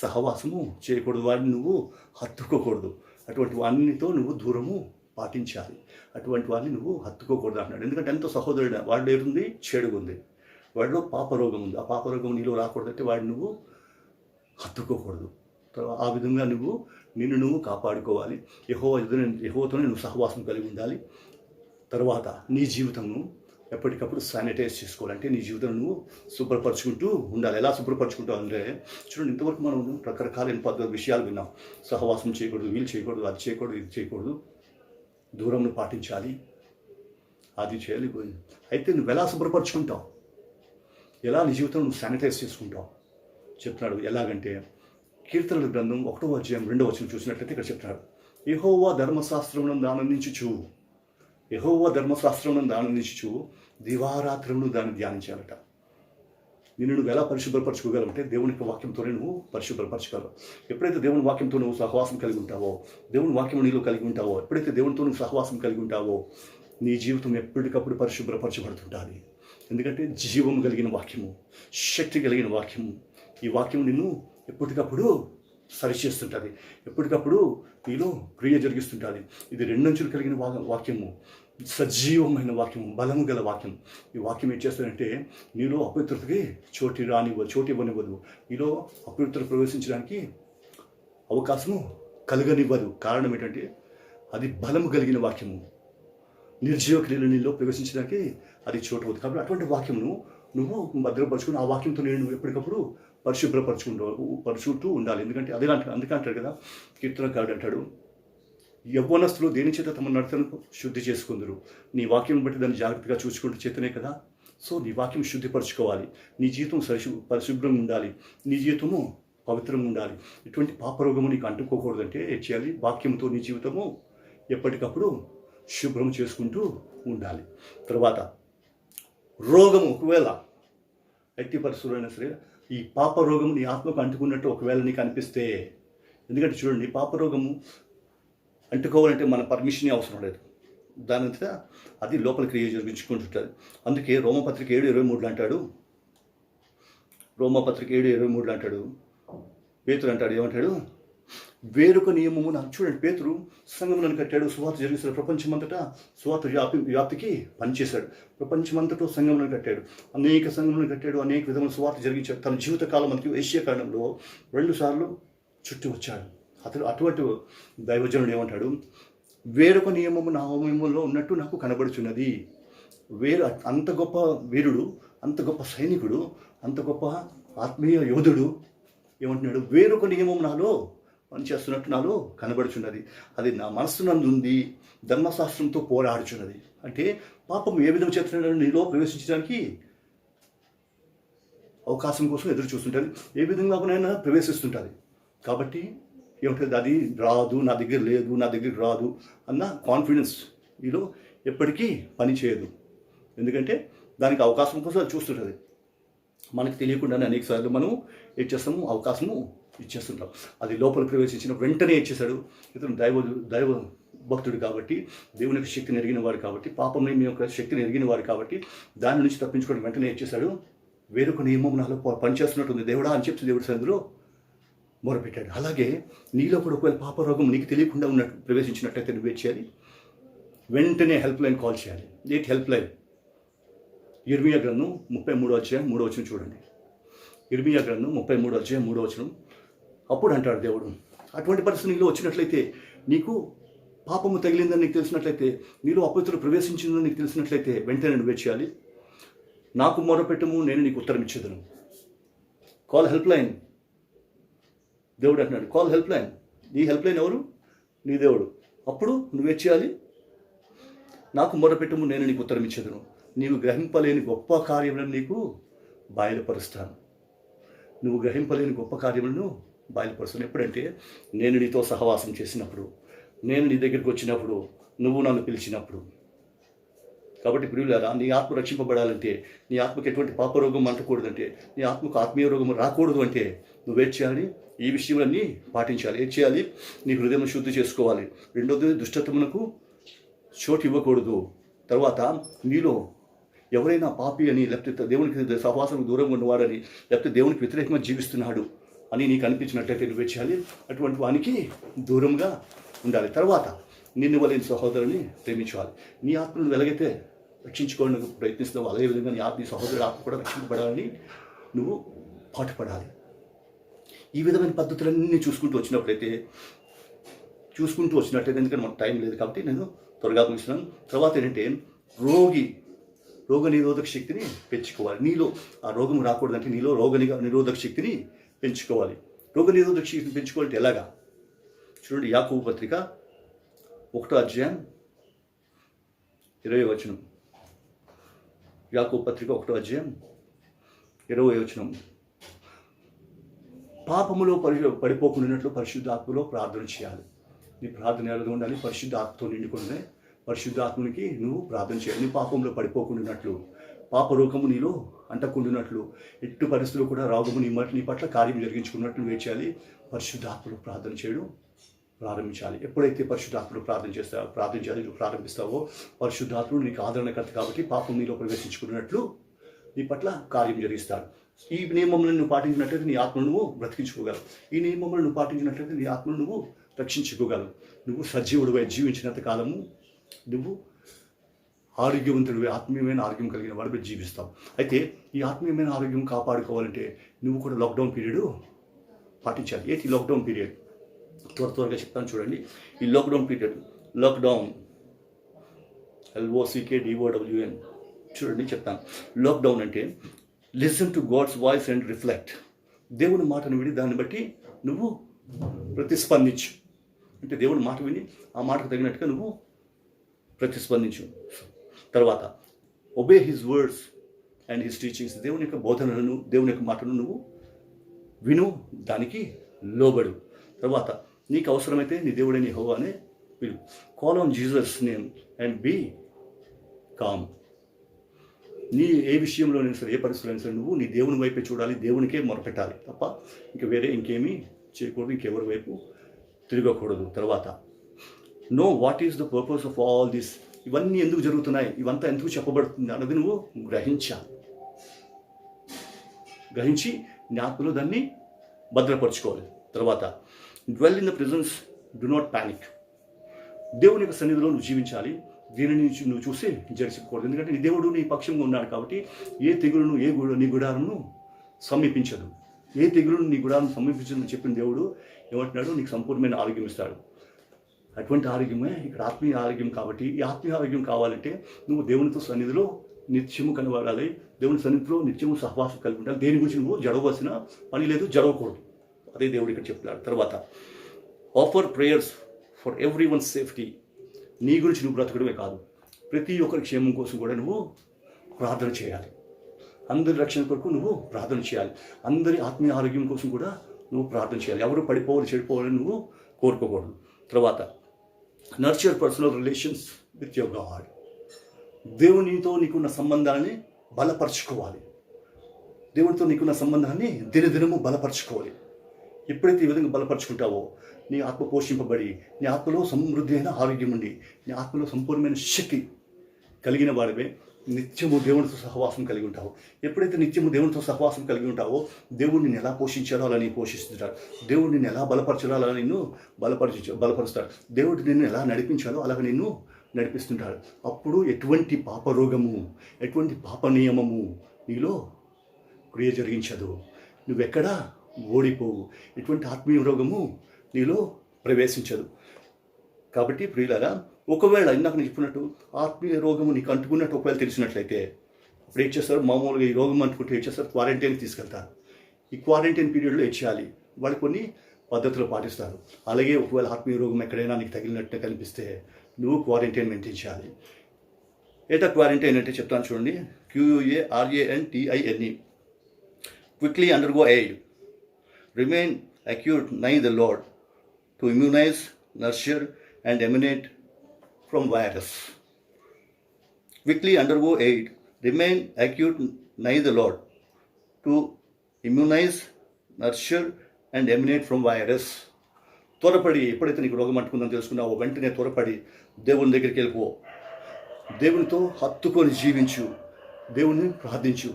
సహవాసము చేయకూడదు, వాడిని నువ్వు హత్తుకోకూడదు. అటువంటి వాడినితో నువ్వు దూరము పాటించాలి. అటువంటి వాడిని నువ్వు హత్తుకోకూడదు అంటున్నాడు. ఎందుకంటే ఎంతో సహోదరుడు వాడిలో ఏముంది? చెడుగు ఉంది, వాడిలో పాపరోగం ఉంది. ఆ పాపరోగం నీలో రాకూడదంటే వాడిని నువ్వు హత్తుకోకూడదు. ఆ విధంగా నిన్ను నువ్వు కాపాడుకోవాలి. యెహోవాతోనే నువ్వు సహవాసం కలిగి ఉండాలి. తర్వాత నీ జీవితంను ఎప్పటికప్పుడు శానిటైజ్ చేసుకోవాలంటే నీ జీవితం నువ్వు శుభ్రపరచుకుంటూ ఉండాలి. ఎలా శుభ్రపరచుకుంటావు అంటే, చూడండి, ఇంతవరకు మనం రకరకాల విషయాలు విన్నాం. సహవాసం చేయకూడదు, వీళ్ళు చేయకూడదు, అది చేయకూడదు, ఇది చేయకూడదు, దూరంను పాటించాలి, అది చేయాలి. అయితే నువ్వు ఎలా శుభ్రపరచుకుంటావు, ఎలా నీ జీవితం నువ్వు శానిటైజ్ చేసుకుంటావు చెప్తున్నాడు. ఎలాగంటే కీర్తనల గ్రంథం 1వ అధ్యాయం 2వ వచనం చూసినట్లయితే ఇక్కడ చెప్తున్నాడు, యెహోవా ధర్మశాస్త్రమును ఆనందించుచు దివారాత్రమును దాన్ని ధ్యానించాలట. నువ్వు ఎలా పరిశుభ్రపరచుకోగలవంటే దేవుని యొక్క వాక్యంతోనే నువ్వు పరిశుభ్రపరచుకోగలవు. ఎప్పుడైతే దేవుని వాక్యంతో నువ్వు సహవాసం కలిగి ఉంటావో, దేవుని వాక్యం నీలో కలిగి ఉంటావో, ఎప్పుడైతే దేవునితో నువ్వు సహవాసం కలిగి ఉంటావో, నీ జీవితం ఎప్పటికప్పుడు పరిశుభ్రపరచబడుతుంటుంది. ఎందుకంటే జీవం కలిగిన వాక్యము, శక్తి కలిగిన వాక్యము, ఈ వాక్యం నిన్ను ఎప్పటికప్పుడు సరిచేస్తుంటుంది, ఎప్పటికప్పుడు నీలో క్రియ జరిగిస్తుంటుంది. ఇది రెండంచులు కలిగిన వాక్యము, సజీవమైన వాక్యము, బలము గల వాక్యం. ఈ వాక్యం ఏం చేస్తుందంటే నీలో అపవిత్రతకి చోటు ఇవ్వనివ్వదు. నీలో అపవిత్రత ప్రవేశించడానికి అవకాశము కలగనివ్వదు. కారణం ఏంటంటే అది బలము కలిగిన వాక్యము. నిర్జీవ క్రియలు నీలో ప్రవేశించడానికి అది చోటు అవుతుంది. కాబట్టి అటువంటి వాక్యమును నువ్వు భద్రపరుచుకుని ఆ వాక్యంతో నేను ఎప్పటికప్పుడు పరుచుకుంటూ ఉండాలి. ఎందుకంటే అదే అందుకే అంటాడు కదా కీర్తనకారుడు అంటాడు, యవ్వనస్తులు దేని చేత తమ నడతను శుద్ధి చేసుకుందరు, నీ వాక్యం బట్టి దాన్ని జాగ్రత్తగా చూసుకుంటూ చేతనే కదా. సో నీ వాక్యం శుద్ధిపరచుకోవాలి, నీ జీవితం పరిశుభ్రంగా ఉండాలి, నీ జీవితము పవిత్రంగా ఉండాలి. ఇటువంటి పాపరోగము నీకు అంటుకోకూడదంటే ఏం చేయాలి? వాక్యంతో నీ జీవితము ఎప్పటికప్పుడు శుభ్రం చేసుకుంటూ ఉండాలి. తర్వాత రోగము ఒకవేళ ఎట్టి పరిస్థితులైనా సరే ఈ పాపరోగము నీ ఆత్మకు అంటుకున్నట్టు ఒకవేళ నీకు అనిపిస్తే, ఎందుకంటే చూడండి పాపరోగము అంటుకోవాలంటే మన పర్మిషన్ అవసరం లేదు, దానంతా అది లోపల క్రియ జరిగించుకుంటుంటుంది. అందుకే రోమపత్రిక 7:23 అంటాడు, రోమపత్రిక 7:23 అంటాడు, పేతురు అంటాడు, ఏమంటాడు? వేరొక నియమము నాకు. చూడండి, పేతురు సంఘములను కట్టాడు, సువార్త జరిగిస్తాడు, ప్రపంచమంతటా సువార్త వ్యాప్తికి పనిచేశాడు, ప్రపంచమంతటా సంఘములను కట్టాడు, అనేక సంఘములను కట్టాడు, అనేక విధముల సువార్త జరిగించాడు. తన జీవితకాలం మనకి ఏషియా ఖండంలో 2 సార్లు చుట్టూ వచ్చాడు. అటువంటి దైవజనుడు ఏమంటాడు? వేరొక నియమము నా నియమంలో ఉన్నట్టు నాకు కనబడుచున్నది. అంత గొప్ప వీరుడు, అంత గొప్ప సైనికుడు, అంత గొప్ప ఆత్మీయ యోధుడు ఏమంటున్నాడు? వేరొక నియమం నాలో పనిచేస్తున్నట్టు నాలో కనబడుచున్నది, అది నా మనస్సు నందు ఉంది, ధర్మశాస్త్రంతో పోరాడుచున్నది. అంటే పాపం ఏ విధంగా చేస్తున్నాడు? నీలో ప్రవేశించడానికి అవకాశం కోసం ఎదురు చూస్తుంటుంది, ఏ విధంగా ప్రవేశిస్తుంటుంది. కాబట్టి ఏమంటుంది? అది రాదు, నా దగ్గర లేదు, నా దగ్గరికి రాదు అన్న కాన్ఫిడెన్స్ నీలో ఎప్పటికీ పని చేయదు. ఎందుకంటే దానికి అవకాశం కోసం అది చూస్తుంటుంది. మనకు తెలియకుండానే అనేకసార్లు మనం ఏం చేస్తాము? అవకాశము ఇచ్చేస్తుంటాం. అది లోపల ప్రవేశించిన వెంటనే ఇచ్చేశాడు. ఇతను దైవ భక్తుడు కాబట్టి, దేవుని యొక్క శక్తిని ఎరిగిన వాడు కాబట్టి, పాపం యొక్క శక్తిని ఎరిగిన వాడు కాబట్టి దాని నుంచి తప్పించుకోవడం వెంటనే ఇచ్చేశాడు. వేరొక నియమం నాలో పనిచేస్తున్నట్టుంది దేవుడా అని చెప్పి దేవుడి సన్నిధిలో మొరపెట్టాడు. అలాగే నీలో కూడా ఒకవేళ పాపరోగం నీకు తెలియకుండా ప్రవేశించినట్లయితే నువ్వే చేయాలి, వెంటనే హెల్ప్ లైన్ కాల్ చేయాలి. ఏంటి హెల్ప్ లైన్? ఇర్మియా గ్రంథం 33:3 చూడండి. ఇర్మియా గ్రంథం 33:3 అప్పుడు అంటాడు దేవుడు, అటువంటి పరిస్థితి నీలో వచ్చినట్లయితే, నీకు పాపము తగిలిందని నీకు తెలిసినట్లయితే, నీలో అపవిత్రులు ప్రవేశించిందని నీకు తెలిసినట్లయితే వెంటనే నువ్వే చేయాలి. నాకు మొరపెట్టము, నేను నీకు ఉత్తరం ఇచ్చేదను. Call help line. దేవుడు అంటున్నాడు, కాల్ హెల్ప్ లైన్. నీ హెల్ప్ లైన్ ఎవరు? నీ దేవుడు. అప్పుడు నువ్వే చేయాలి. నాకు మొరపెట్టము, నేను నీకు ఉత్తరం ఇచ్చేదను, నీవు గ్రహింపలేని గొప్ప కార్యములను నీకు బయలుపరుస్తాను. నువ్వు గ్రహింపలేని గొప్ప కార్యములను బయలుపరుస్తాను. ఎప్పుడంటే నేను నీతో సహవాసం చేసినప్పుడు, నేను నీ దగ్గరికి వచ్చినప్పుడు, నువ్వు నన్ను పిలిచినప్పుడు. కాబట్టి ప్రియులారా, నీ ఆత్మ రక్షింపబడాలంటే, నీ ఆత్మకు ఎటువంటి పాపరోగం అంటకూడదంటే, నీ ఆత్మకు ఆత్మీయ రోగం రాకూడదు అంటే నువ్వేం చేయాలి? ఈ విషయములన్నీ పాటించాలి. ఏం చేయాలి? నీ హృదయం శుద్ధి చేసుకోవాలి. రెండోది, దుష్టత్వమునకు చోటు ఇవ్వకూడదు. తర్వాత నీలో ఎవరైనా పాపి అని, లేకపోతే దేవునికి సహవాసం దూరంగా ఉన్నవాడని, లేకపోతే దేవునికి వ్యతిరేకంగా జీవిస్తున్నాడు అని నీకు అనిపించినట్లయితే నువ్వే చేయాలి. అటువంటి వానికి దూరంగా ఉండాలి. తర్వాత నిన్ను వలన సహోదరుని ప్రేమించాలి. నీ ఆత్మను వెలగైతే రక్షించుకోవడానికి ప్రయత్నిస్తున్నావు, అదేవిధంగా నీ సహోదరుడు ఆత్మ కూడా రక్షింపబడాలని నువ్వు పాటుపడాలి. ఈ విధమైన పద్ధతులన్నీ చూసుకుంటూ వచ్చినట్లయితే, ఎందుకంటే మనకు టైం లేదు కాబట్టి నేను త్వరగా ముగిస్తున్నాను. తర్వాత ఏంటంటే రోగ నిరోధక శక్తిని పెంచుకోవాలి. నీలో ఆ రోగం రాకూడదంటే నీలో నిరోధక శక్తిని పెంచుకోవాలి. రోగ నిరోధక శక్తిని పెంచుకోవాలంటే ఎలాగా? చూడండి, యాకోబు పత్రిక 1:20. యాకోబు పత్రిక 1:20. పాపములో పడిపోకుండానట్లు పరిశుద్ధ ఆత్మలో ప్రార్థన చేయాలి. నీ ప్రార్థన ఎలా ఉండాలి? పరిశుద్ధ ఆత్మతో నిండుకునే పరిశుద్ధ ఆత్మనికి నువ్వు ప్రార్థన చేయాలి. నీ పాపంలో పడిపోకుండానట్లు, పాపరోగము నీలో అంటకుండానట్లు, ఎట్టు పరిస్థితులు కూడా రోగము నీ పట్ల కార్యం జరిగించుకున్నట్లు నువ్వు చేయాలి. పరిశుద్ధ ఆత్మలో ప్రార్థన చేయడం ప్రారంభించాలి. ఎప్పుడైతే పరిశుద్ధాత్మను ప్రారంభిస్తావో, పరిశుద్ధాత్ముడు నీకు ఆదరణకర్త కాబట్టి పాపం నీలో ప్రవేశించుకున్నట్లు నీ పట్ల కార్యం జరిగిస్తాడు. ఈ నియమములను నువ్వు పాటించినట్లయితే నీ ఆత్మను నువ్వు బ్రతికించుకోగలవు. ఈ నియమములను నువ్వు పాటించినట్లయితే నీ ఆత్మను నువ్వు రక్షించుకోగలవు. నువ్వు సజీవుడివై జీవించినంత కాలము నువ్వు ఆరోగ్యవంతుడివై ఆత్మీయమైన ఆరోగ్యం కలిగిన వాడిపై జీవిస్తావు. అయితే ఈ ఆత్మీయమైన ఆరోగ్యం కాపాడుకోవాలంటే నువ్వు కూడా లాక్డౌన్ పీరియడ్ పాటించాలి. ఏంటి లాక్డౌన్ పీరియడ్? త్వరగా చెప్తాను చూడండి. ఈ లాక్డౌన్ పీరియడ్, లాక్డౌన్ LOCKDOWN చూడండి చెప్తాను. లాక్డౌన్ అంటే listen to God's voice and reflect. దేవుని మాటను విని దాన్ని బట్టి నువ్వు ప్రతిస్పందించు. అంటే దేవుని మాట విని ఆ మాటకు తగినట్టుగా నువ్వు ప్రతిస్పందించు. తర్వాత obey his words and his teachings. దేవుని యొక్క బోధనలను, దేవుని యొక్క మాటను నువ్వు విను, దానికి లోబడు. తర్వాత నీకు అవసరమైతే నీ దేవుడని యెహోవా అనే పిలువు. Call on Jesus name and be calm. నీ ఏ విషయంలోనైనా సరే, ఏ పరిస్థితులైనా సరే నువ్వు నీ దేవుని వైపే చూడాలి, దేవునికే మొరపెట్టాలి తప్ప ఇంకా వేరే ఇంకేమీ చేయకూడదు, ఇంకెవరి వైపు తిరగకూడదు. తర్వాత know what is the purpose of all this. ఇవన్నీ ఎందుకు జరుగుతున్నాయి, ఇవంతా ఎందుకు చెప్పబడుతుంది అన్నది నువ్వు గ్రహించాలి. గ్రహించి నీ ఆత్మలో దాన్ని భద్రపరచుకోవాలి. తర్వాత dwell in the presence, do not panic. దేవుని యొక్క సన్నిధిలో నువ్వు జీవించాలి. దీనిని నువ్వు చూసి జడిసిపోకూడదు. ఎందుకంటే నీ దేవుడు నీ పక్షంగా ఉన్నాడు కాబట్టి ఏ తెగులను, నీ గుడారను సమీపించదు. ఏ తెగులను నీ గుడాలను సమీపించదని చెప్పిన దేవుడు ఏమంటున్నాడు? నీకు సంపూర్ణమైన ఆరోగ్యం ఇస్తాడు. అటువంటి ఆరోగ్యమే ఇక్కడ ఆత్మీయ ఆరోగ్యం. కాబట్టి ఈ ఆత్మీయ ఆరోగ్యం కావాలంటే నువ్వు దేవునితో సన్నిధిలో నిత్యము కనబడాలి. దేవుని సన్నిధిలో నిత్యము సహవాసం కలిగి ఉండాలి. దేని గురించి నువ్వు జడవలసిన పని లేదు, జడవకూడదు. అదే దేవుడు ఇక్కడ చెప్తున్నాడు. తర్వాత offer prayers for every one safety. నీ గురించి నువ్వు బ్రతకడమే కాదు, ప్రతి ఒక్కరి క్షేమం కోసం కూడా నువ్వు ప్రార్థన చేయాలి. అందరి రక్షణ కొరకు నువ్వు ప్రార్థన చేయాలి. అందరి ఆత్మీయ ఆరోగ్యం కోసం కూడా నువ్వు ప్రార్థన చేయాలి. ఎవరు పడిపోవాలి, చెడిపోవాలని నువ్వు కోరుకోకూడదు. తర్వాత nurture personal relations with your God. దేవునితో నీకున్న సంబంధాన్ని బలపరచుకోవాలి. దేవునితో నీకున్న సంబంధాన్ని దినదినము బలపరచుకోవాలి. ఎప్పుడైతే ఈ విధంగా బలపరుచుకుంటావో నీ ఆత్మ పోషింపబడి, నీ ఆత్మలో సమృద్ధి అయిన ఆరోగ్యం ఉండి, నీ ఆత్మలో సంపూర్ణమైన శక్తి కలిగిన వాడివే నిత్యము దేవునితో సహవాసం కలిగి ఉంటావు. ఎప్పుడైతే నిత్యము దేవునితో సహవాసం కలిగి ఉంటావో దేవుడు నిన్ను ఎలా పోషించాలో అలా నీ పోషిస్తుంటాడు. దేవుడు నిన్ను ఎలా బలపరచాలో అలా నిన్ను బలపరుస్తాడు. దేవుడు నిన్ను ఎలా నడిపించాలో అలాగ నిన్ను నడిపిస్తుంటాడు. అప్పుడు ఎటువంటి పాపరోగము, ఎటువంటి పాప నియమము నీలో క్రియ జరిగించదు. నువ్వెక్కడా ఓడిపోవు. ఎటువంటి ఆత్మీయ రోగము నీలో ప్రవేశించదు. కాబట్టి ప్రియులారా, ఒకవేళ ఇందాక నేను చెప్పినట్టు ఆత్మీయ రోగము నీకు అంటుకున్నట్టు ఒకవేళ తెలిసినట్లయితే అప్పుడు ఏం చేస్తారు? మామూలుగా ఈ రోగం అంటుకుంటే ఏం చేస్తారు? క్వారంటైన్కి తీసుకెళ్తారు. ఈ క్వారంటైన్ పీరియడ్లో ఏం చేయాలి? వాళ్ళు కొన్ని పద్ధతులు పాటిస్తారు. అలాగే ఒకవేళ ఆత్మీయ రోగం ఎక్కడైనా నీకు తగిలినట్టు కనిపిస్తే నువ్వు క్వారంటైన్ మెయింటైన్ చేయాలి. ఏటా క్వారంటైన్ అంటే చెప్తాను చూడండి. QUARANTINE. Quickly undergo aid. Remain acute nigh the Lord to immunize, nurture and emanate from virus. Quickly undergo aid. Remain acute nigh the Lord to immunize, nurture and emanate from virus. త్వరపడి, ఎప్పుడైతే నీకు రోగం అంటుకుందని తెలుసుకున్నావో వెంటనే త్వరపడి దేవుని దగ్గరికి వెళ్ళిపో. దేవునితో హత్తుకొని జీవించు. దేవుని ప్రార్థించు.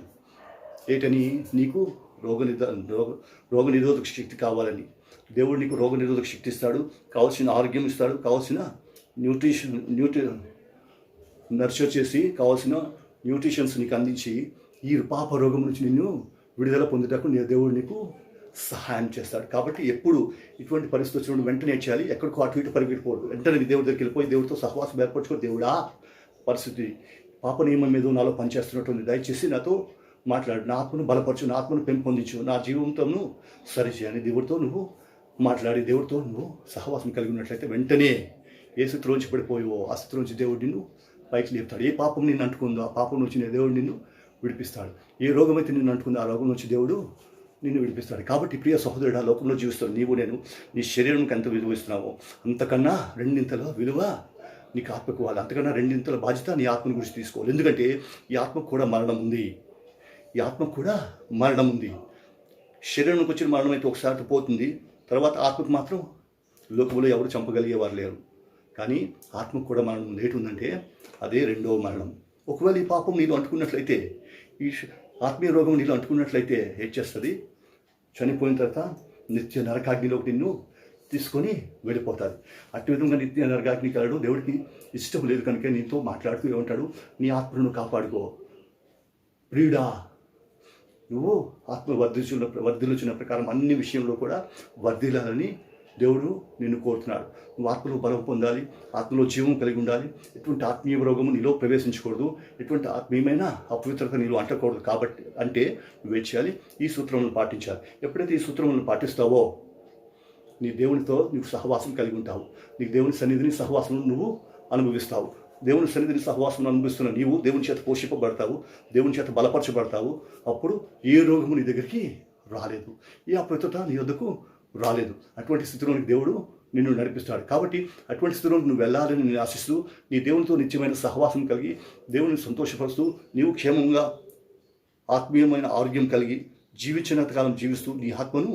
ఏటని? నీకు రోగ నిరోధక శక్తి కావాలని. దేవుడు నీకు రోగ నిరోధక శక్తి ఇస్తాడు, కావాల్సిన ఆరోగ్యం ఇస్తాడు, కావాల్సిన నర్చర్ చేసి కావాల్సిన న్యూట్రిషన్స్ నీకు అందించి ఈ పాప రోగం నుంచి నిన్ను విడుదల పొందుటకు దేవుడు నీకు సహాయం చేస్తాడు. కాబట్టి ఎప్పుడు ఇటువంటి పరిస్థితి వచ్చినప్పుడు వెంటనే చేయాలి. ఎక్కడికో అటు ఇటు పరిగెట్టిపోవద్దు. వెంటనే దేవుడి దగ్గరికి వెళ్ళిపోయి దేవుడితో సహవాసం ఏర్పరచుకో. దేవుడా, పరిస్థితి పాప నియమం మీద నాలో పనిచేస్తున్నటువంటి దయచేసి నాతో మాట్లాడు, నా ఆత్మను బలపరచు, నా ఆత్మను పెంపొందించు, నా జీవితంను సరిచేయని దేవుడితో నువ్వు మాట్లాడి దేవుడితో నువ్వు సహవాసం కలిగి ఉన్నట్లయితే వెంటనే ఏ స్థితిలోంచి పడిపోయావో ఆ స్థితిలోంచి దేవుడు నిన్ను పైకి లేపుతాడు. ఏ పాపం నిన్ను అంటుకుందో ఆ పాపం నుంచి దేవుడు నిన్ను విడిపిస్తాడు. ఏ రోగం అయితే నిన్ను అంటుకుందో ఆ రోగం నుంచి దేవుడు నిన్ను విడిపిస్తాడు. కాబట్టి ప్రియ సహోదరుడు, ఆ లోకంలో జీవిస్తాడు నీవు నేను నీ శరీరంకి ఎంత విలువ ఇస్తున్నావో అంతకన్నా రెండింతల విలువ నీకు ఆత్మకు ఇవ్వాలి. అంతకన్నా రెండింతల బాధ్యత నీ ఆత్మను గురించి తీసుకోవాలి. ఎందుకంటే ఈ ఆత్మకు కూడా మరణం ఉంది. ఈ ఆత్మకు కూడా మరణం ఉంది. శరీరంకి వచ్చిన మరణం అయితే ఒకసారి పోతుంది, తర్వాత ఆత్మకు మాత్రం లోకంలో ఎవరు చంపగలిగేవారు లేరు. కానీ ఆత్మకు కూడా మరణం లేటుందంటే అదే రెండవ మరణం. ఒకవేళ ఈ పాపం నీకు అంటుకున్నట్లయితే ఈ ఆత్మీయ రోగం నీళ్ళు అంటుకున్నట్లయితే ఏం చేస్తుంది? చనిపోయిన తర్వాత నిత్య నరకాగ్నిలోకి నిన్ను తీసుకొని వెళ్ళిపోతాడు. అట్టి విధంగా నిత్య నరకాగ్నికి వెళ్ళడు దేవుడికి ఇష్టం లేదు కనుక నీతో మాట్లాడుతూ ఏమంటాడు? నీ ఆత్మను కాపాడుకో ప్రియుడా. నువ్వు ఆత్మ వర్ధిల్లుచున్న ప్రకారం అన్ని విషయంలో కూడా వర్ధిల్లాలని దేవుడు నిన్ను కోరుతున్నాడు. నువ్వు ఆత్మలో బలం పొందాలి, ఆత్మలో జీవం కలిగి ఉండాలి. ఎటువంటి ఆత్మీయ రోగము నీలో ప్రవేశించకూడదు, ఎటువంటి ఆత్మీయమైన అపవిత్రత నీలో అంటకూడదు. కాబట్టి అంటే నువ్వేం చేయాలి? ఈ సూత్రములను పాటించాలి. ఎప్పుడైతే ఈ సూత్రములను పాటిస్తావో నీ దేవునితో నీకు సహవాసం కలిగి ఉంటావు. నీకు దేవుని సన్నిధిని సహవాసం నువ్వు అనుభవిస్తావు. దేవుని సన్నిధిని సహవాసం అనుభవిస్తున్న నీవు దేవుని చేత పోషింపబడతావు, దేవుని చేత బలపరచబడతావు. అప్పుడు ఏ రోగము నీ దగ్గరికి రాలేదు, ఏ అపవిత్రత నీ వద్దకు రాలేదు. అటువంటి స్థితిలోనికి దేవుడు నిన్ను నడిపిస్తాడు. కాబట్టి అటువంటి స్థితిలోకి నువ్వు వెళ్ళాలని నేను ఆశిస్తూ నీ దేవునితో నిత్యమైన సహవాసం కలిగి దేవుని సంతోషపరుస్తూ నీవు క్షేమంగా ఆత్మీయమైన ఆరోగ్యం కలిగి జీవించినంత కాలం జీవిస్తూ నీ ఆత్మను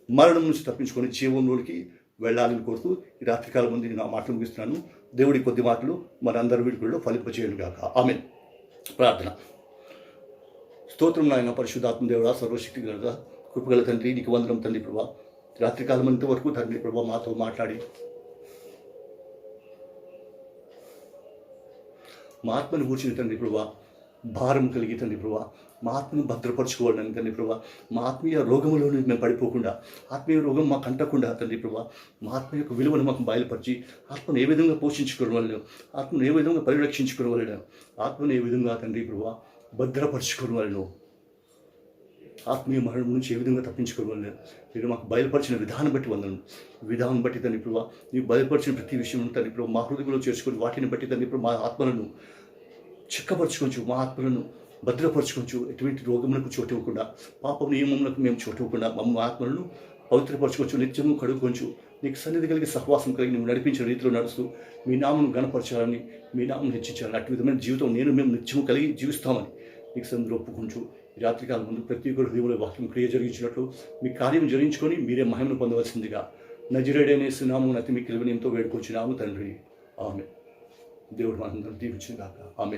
మరణం నుంచి తప్పించుకొని జీవంలోనికి వెళ్ళాలని కోరుతూ ఈ రాత్రికాలం ముందు నేను ఆ మాటలు ముగిస్తున్నాను. దేవుడి కొద్ది మాటలు మనందరి వీడిలో ఫలింపచేయను గాక. ఆమేన్. ప్రార్థన. స్తోత్రం నాయన పరిశుద్ధాత్మ దేవుడా, సర్వశక్తి గల కృపగల తండ్రి, నీకు వందనం తండ్రి ప్రభా. రాత్రికాలం అంతవరకు తండ్రి ప్రభా మాతో మాట్లాడి మా ఆత్మను కూర్చుని తండ్రి ప్రభా భారం కలిగి తండ్రి ప్రభా మా ఆత్మను భద్రపరచుకోవాలని తండ్రి ప్రభా, మా ఆత్మీయ రోగములో మేము పడిపోకుండా, ఆత్మీయ రోగం మాకు అంటకుండా తండ్రి ప్రభా మా ఆత్మ యొక్క విలువను మాకు బయలుపరిచి ఆత్మను ఏ విధంగా పోషించుకోవడం, ఆత్మను ఏ విధంగా పరిరక్షించుకోవడం, ఆత్మను ఏ విధంగా తండ్రి ప్రభా భద్రపరచుకోవడం, ఆత్మీయ మరణం నుంచి ఏ విధంగా తప్పించుకోవాలి మీరు మాకు బయలుపరిచిన విధానం బట్టి వందను. విధానం బట్టి తండ్రి ప్రభా నీవు బయలుపరిచిన ప్రతి విషయం తండ్రి ప్రభా మా హృదయంలో చేర్చుకొని వాటిని బట్టి తండ్రి ప్రభా మా ఆత్మలను చిక్కపరచుకోవచ్చు, మా ఆత్మలను భద్రపరచుకోవచ్చు. ఎటువంటి రోగములకు చోటు ఇవ్వకుండా, పాప నియమములకు మేము చోటు ఇవ్వకుండా మా ఆత్మలను పవిత్రపరచుకోవచ్చు, నిత్యము కడుక్కోవచ్చు. నీకు సన్నిధి కలిగి సహవాసం కలిగి నువ్వు నడిపించిన రీతిలో నడుస్తూ మీ నామను గణపరచాలని, మీ నామను హెచ్చించాలని, అటు విధమైన జీవితం మేము నిత్యము కలిగి జీవిస్తామని నీకు సన్నిధిలో ఒప్పుకుంటూ ఈ రాత్రికాలం ముందు ప్రతి ఒక్కరు హృదయంలో వాక్యం క్రియ జరిగించినట్లు మీ కార్యం జరిగించుకొని మీరే మహిమను పొందవలసిందిగా నజరేయుడైన యేసు నామమున అతి మిక్కిలి వినయంతో వేడుకొంచున్నాము తండ్రి. ఆమేన్. దేవుడు మనందరం దీవించును గాక. ఆమేన్.